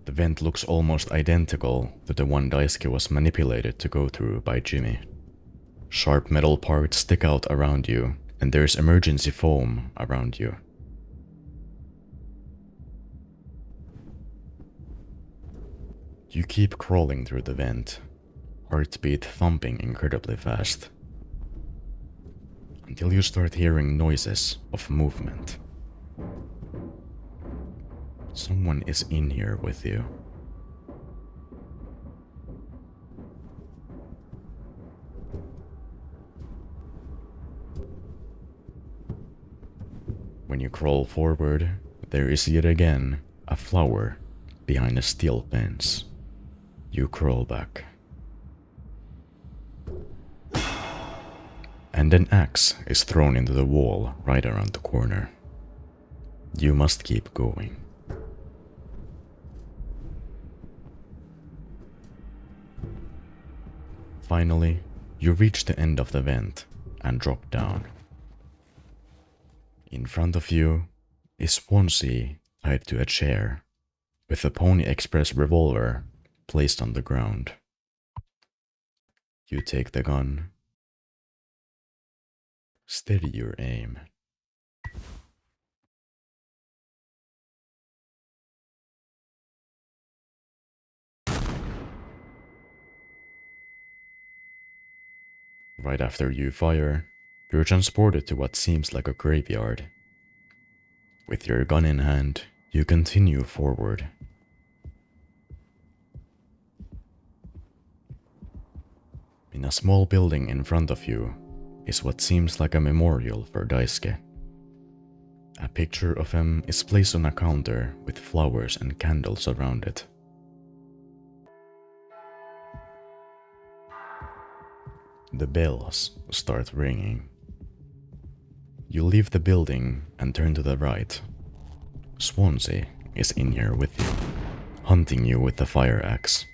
The vent looks almost identical to the one Daisuke was manipulated to go through by Jimmy. Sharp metal parts stick out around you, and there's emergency foam around you. You keep crawling through the vent, heartbeat thumping incredibly fast, until you start hearing noises of movement. Someone is in here with you. When you crawl forward, there is yet again a flower behind a steel fence. You crawl back. And an axe is thrown into the wall right around the corner. You must keep going. Finally, you reach the end of the vent and drop down. In front of you is Swansea tied to a chair, with the Pony Express revolver placed on the ground. You take the gun, steady your aim. Right after you fire, you're transported to what seems like a graveyard. With your gun in hand, you continue forward. In a small building in front of you is what seems like a memorial for Daisuke. A picture of him is placed on a counter with flowers and candles around it. The bells start ringing. You leave the building and turn to the right. Swansea is in here with you, hunting you with the fire axe.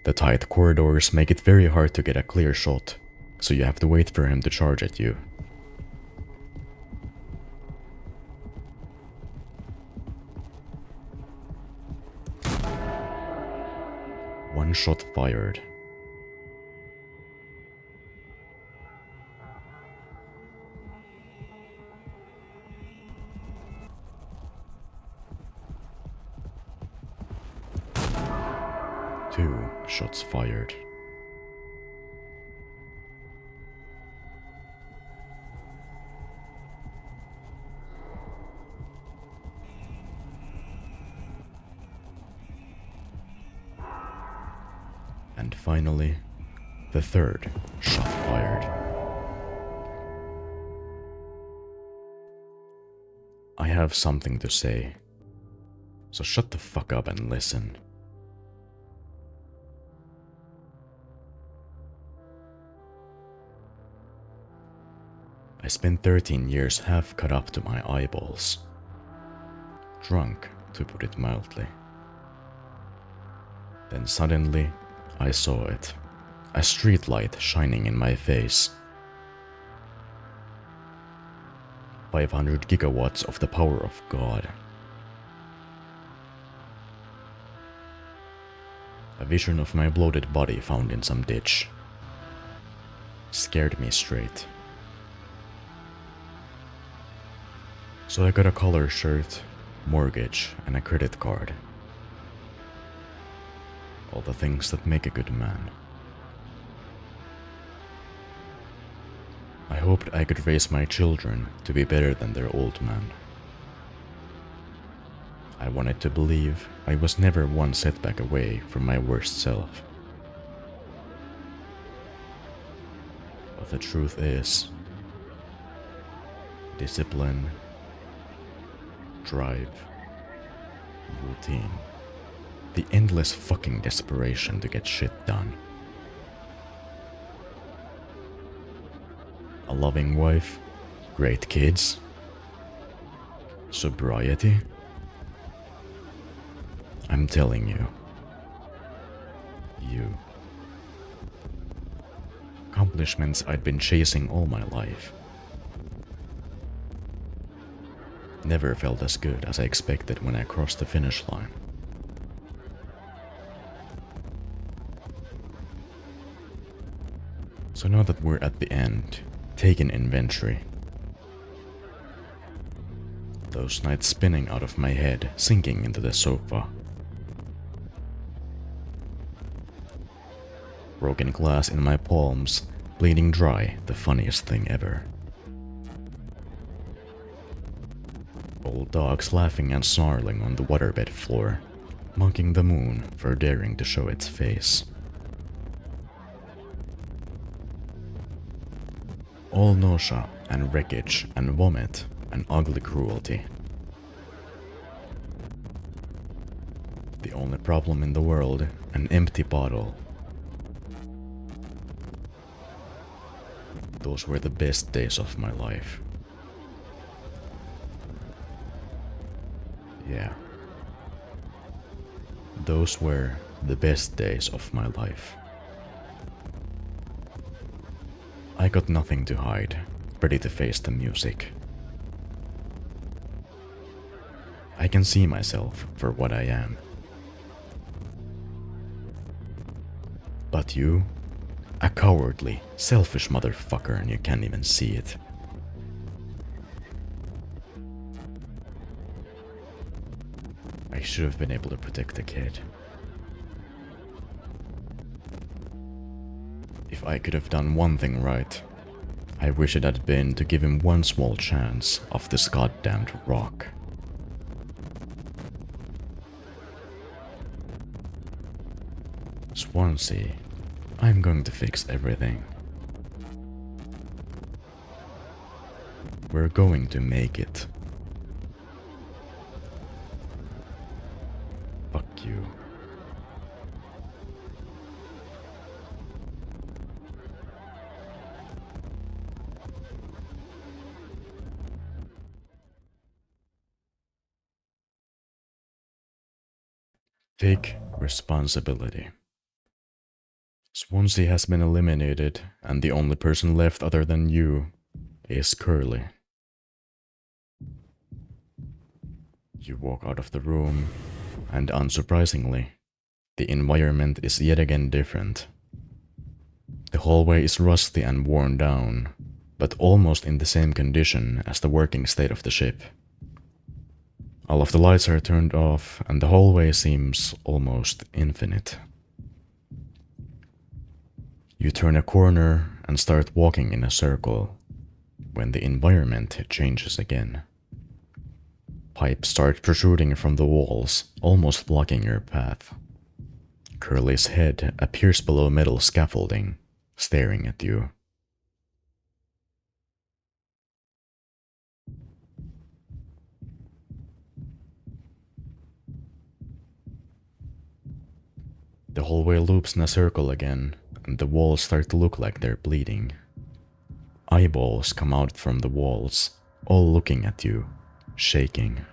The tight corridors make it very hard to get a clear shot, so you have to wait for him to charge at you. One shot fired. Two shots fired. And finally, the third shot fired. I have something to say, so shut the fuck up and listen. I spent 13 years half cut up to my eyeballs. Drunk, to put it mildly. Then suddenly, I saw it. A streetlight shining in my face. 500 gigawatts of the power of God. A vision of my bloated body found in some ditch. Scared me straight. So I got a collar shirt, mortgage, and a credit card. All the things that make a good man. I hoped I could raise my children to be better than their old man. I wanted to believe I was never one setback away from my worst self. But the truth is, discipline, drive, routine, the endless fucking desperation to get shit done. A loving wife, great kids, sobriety. I'm telling you. Accomplishments I'd been chasing all my life. Never felt as good as I expected when I crossed the finish line. So now that we're at the end, take an inventory. Those nights spinning out of my head, sinking into the sofa. Broken glass in my palms, bleeding dry, the funniest thing ever. Old dogs laughing and snarling on the waterbed floor, mocking the moon for daring to show its face. All nausea and wreckage and vomit and ugly cruelty. The only problem in the world, an empty bottle. Those were the best days of my life. Yeah. Those were the best days of my life. I got nothing to hide, ready to face the music. I can see myself for what I am. But you, a cowardly, selfish motherfucker, and you can't even see it. I should have been able to protect the kid. If I could have done one thing right, I wish it had been to give him one small chance off this goddamned rock. Swansea I'm going to fix everything. We're going to make it. Fuck you. Take responsibility. Swansea has been eliminated, and the only person left other than you is Curly. You walk out of the room, and unsurprisingly, the environment is yet again different. The hallway is rusty and worn down, but almost in the same condition as the working state of the ship. All of the lights are turned off, and the hallway seems almost infinite. You turn a corner and start walking in a circle, when the environment changes again. Pipes start protruding from the walls, almost blocking your path. Curly's head appears below metal scaffolding, staring at you. The hallway loops in a circle again, and the walls start to look like they're bleeding. Eyeballs come out from the walls, all looking at you, shaking.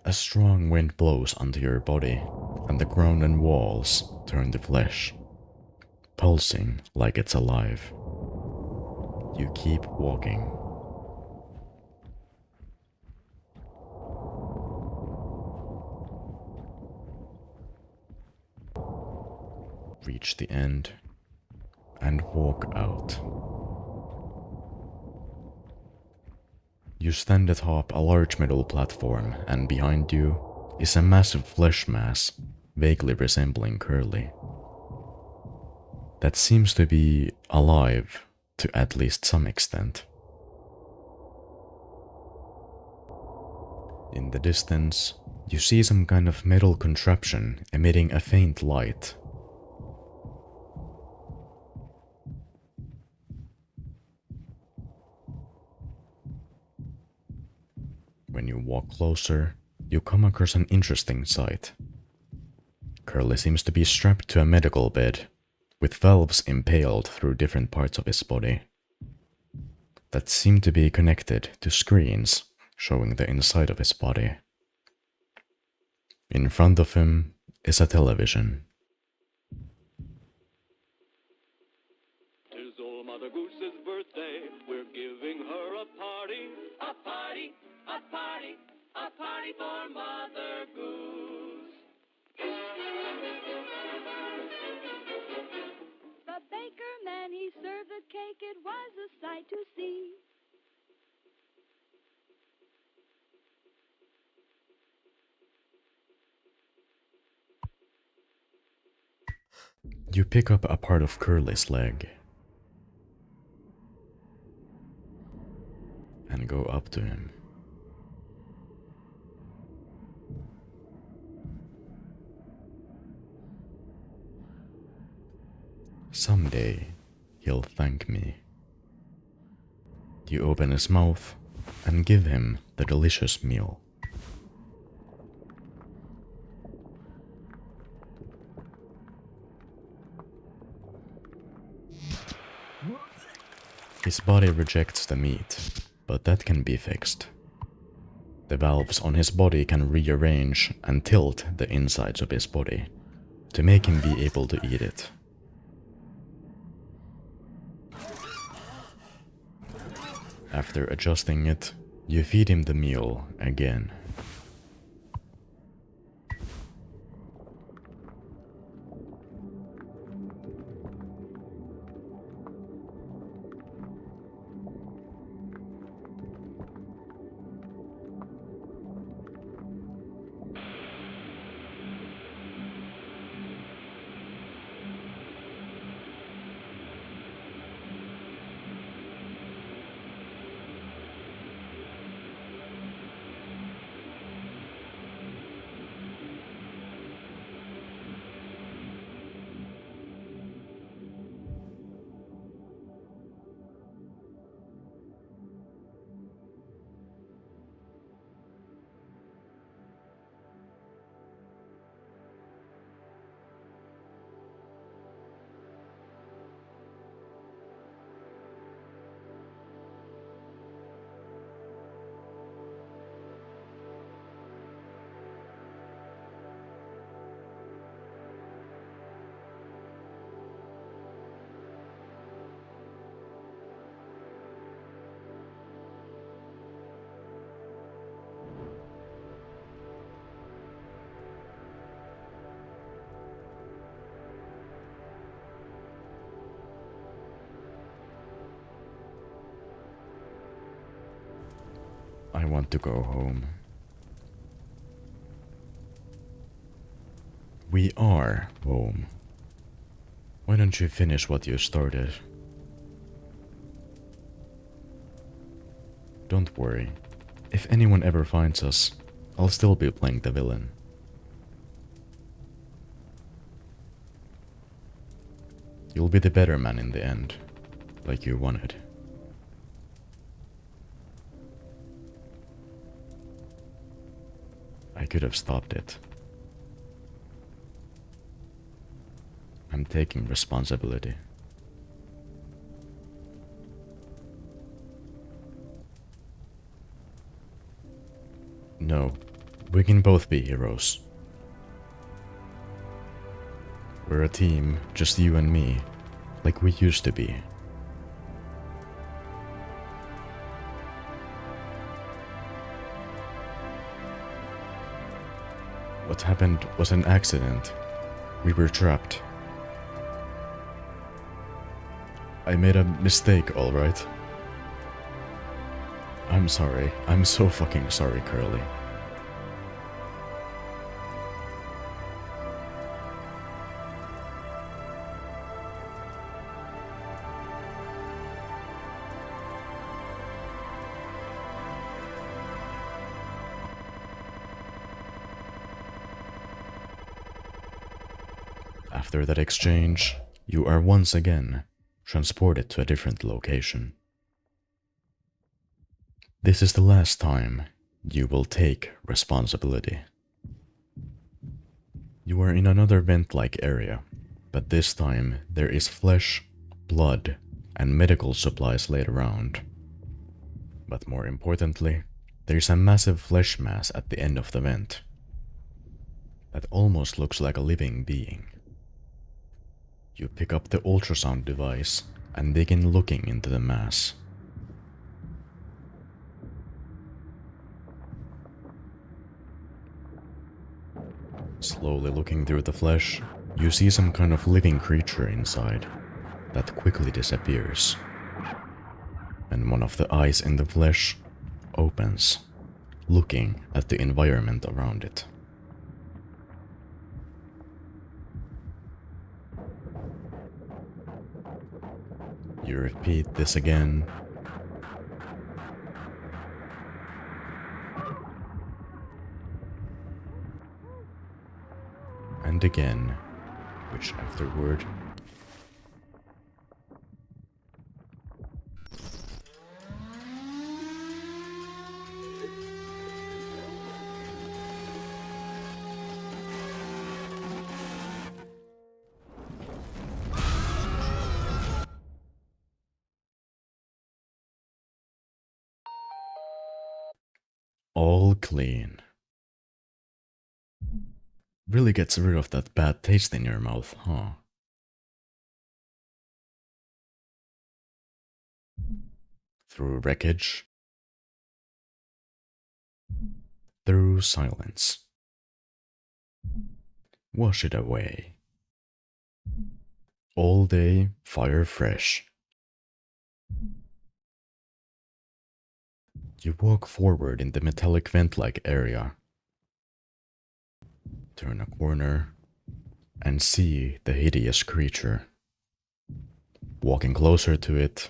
A strong wind blows onto your body, and the ground and walls turn to flesh, pulsing like it's alive. You keep walking. Reach the end, and walk out. You stand atop a large metal platform, and behind you is a massive flesh mass, vaguely resembling Curly. That seems to be alive to at least some extent. In the distance, you see some kind of metal contraption emitting a faint light. When you walk closer, you come across an interesting sight. Curly seems to be strapped to a medical bed, with valves impaled through different parts of his body that seem to be connected to screens showing the inside of his body. In front of him is a television. Tis old Mother Goose's birthday, we're giving her a party. A party, a party, a party for Mother Goose. The baker man, he served the cake, it was a sight to see. You pick up a part of Curly's leg and go up to him. Someday, he'll thank me. You open his mouth and give him the delicious meal. His body rejects the meat, but that can be fixed. The valves on his body can rearrange and tilt the insides of his body to make him be able to eat it. After adjusting it, you feed him the meal again. I want to go home. We are home. Why don't you finish what you started? Don't worry. If anyone ever finds us, I'll still be playing the villain. You'll be the better man in the end, like you wanted. I could have stopped it. I'm taking responsibility. No, we can both be heroes. We're a team, just you and me, like we used to be. What happened was an accident. We were trapped. I made a mistake, alright? I'm sorry. I'm so fucking sorry, Curly. After that exchange, you are once again transported to a different location. This is the last time you will take responsibility. You are in another vent-like area, but this time there is flesh, blood, and medical supplies laid around. But more importantly, there is a massive flesh mass at the end of the vent that almost looks like a living being. You pick up the ultrasound device and begin looking into the mass. Slowly looking through the flesh, you see some kind of living creature inside that quickly disappears. And one of the eyes in the flesh opens, looking at the environment around it. You repeat this again. And again, which afterward all clean. Really gets rid of that bad taste in your mouth, huh? Through wreckage, through silence. Wash it away. All day, fire fresh. You walk forward in the metallic vent-like area, turn a corner, and see the hideous creature. Walking closer to it,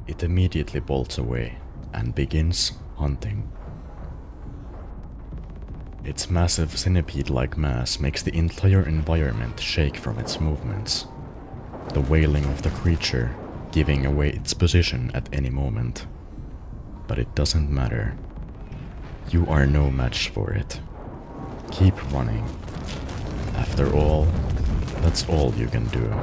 it immediately bolts away and begins hunting. Its massive centipede-like mass makes the entire environment shake from its movements, the wailing of the creature giving away its position at any moment. But it doesn't matter. You are no match for it. Keep running. After all, that's all you can do.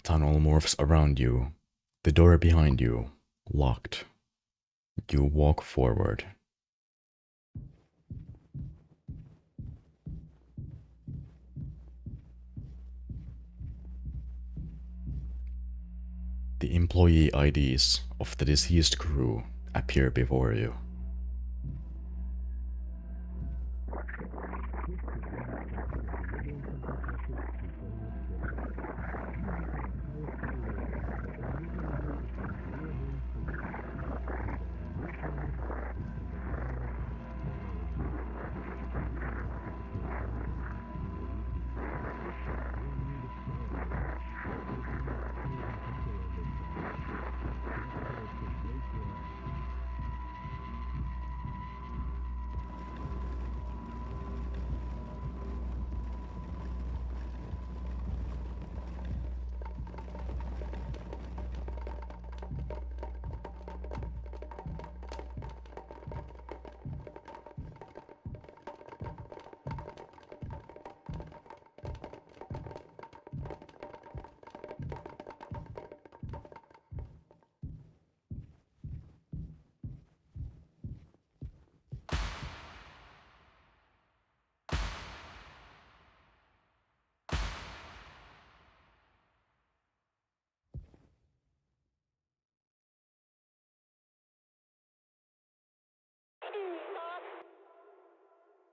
tunnel morphs around you, the door behind you, locked. You walk forward. The employee IDs of the deceased crew appear before you.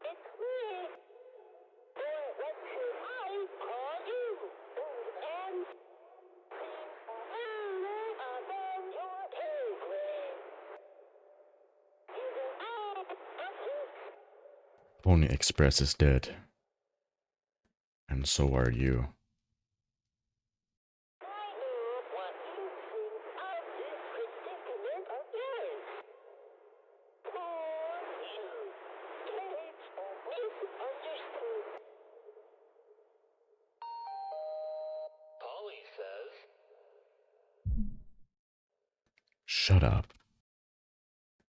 It's me. Or what should I call you? And above your pay grade. Pony Express is dead. And so are you. I know what you think of this predicament of yours. Poor you. It's misunderstood. Polly says. Shut up.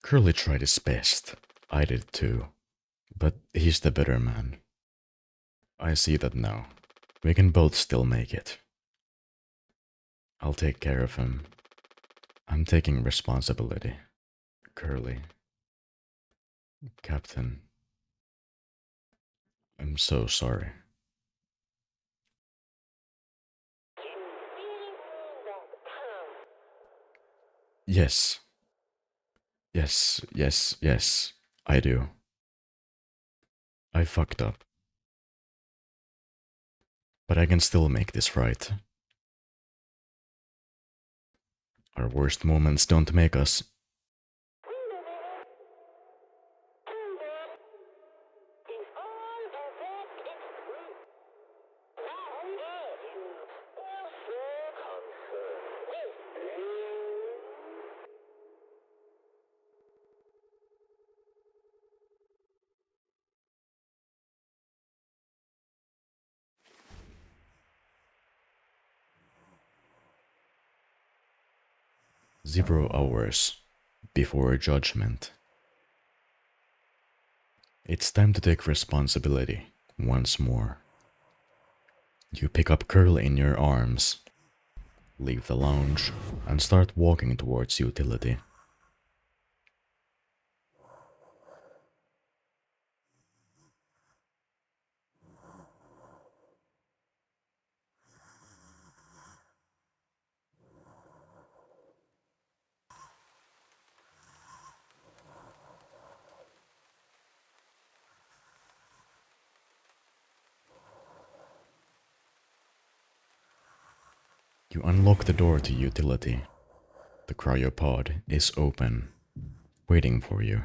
Curly tried his best. I did too. But he's the better man. I see that now. We can both still make it. I'll take care of him. I'm taking responsibility. Curly. Captain. I'm so sorry. You really mean that, Tom? Yes. Yes, I do. I fucked up. But I can still make this right. Our worst moments don't make us. Wait a minute. Hold on. If all of that is true, why are you also concerned with me? 0 hours before judgment. It's time to take responsibility once more. You pick up Curly in your arms, leave the lounge, and start walking towards utility. You unlock the door to utility. The cryopod is open, waiting for you.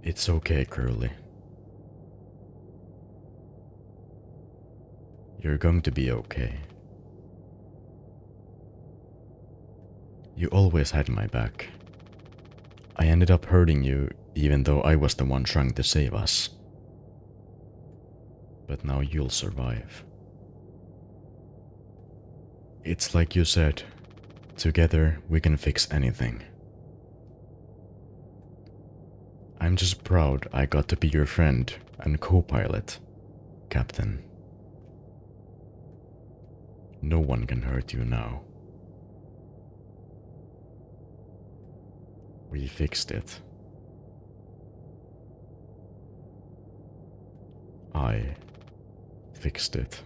It's okay, Curly. You're going to be okay. You always had my back. I ended up hurting you even though I was the one trying to save us. but now you'll survive. It's like you said, together we can fix anything. I'm just proud I got to be your friend and co-pilot, Captain. No one can hurt you now. We fixed it. I fixed it.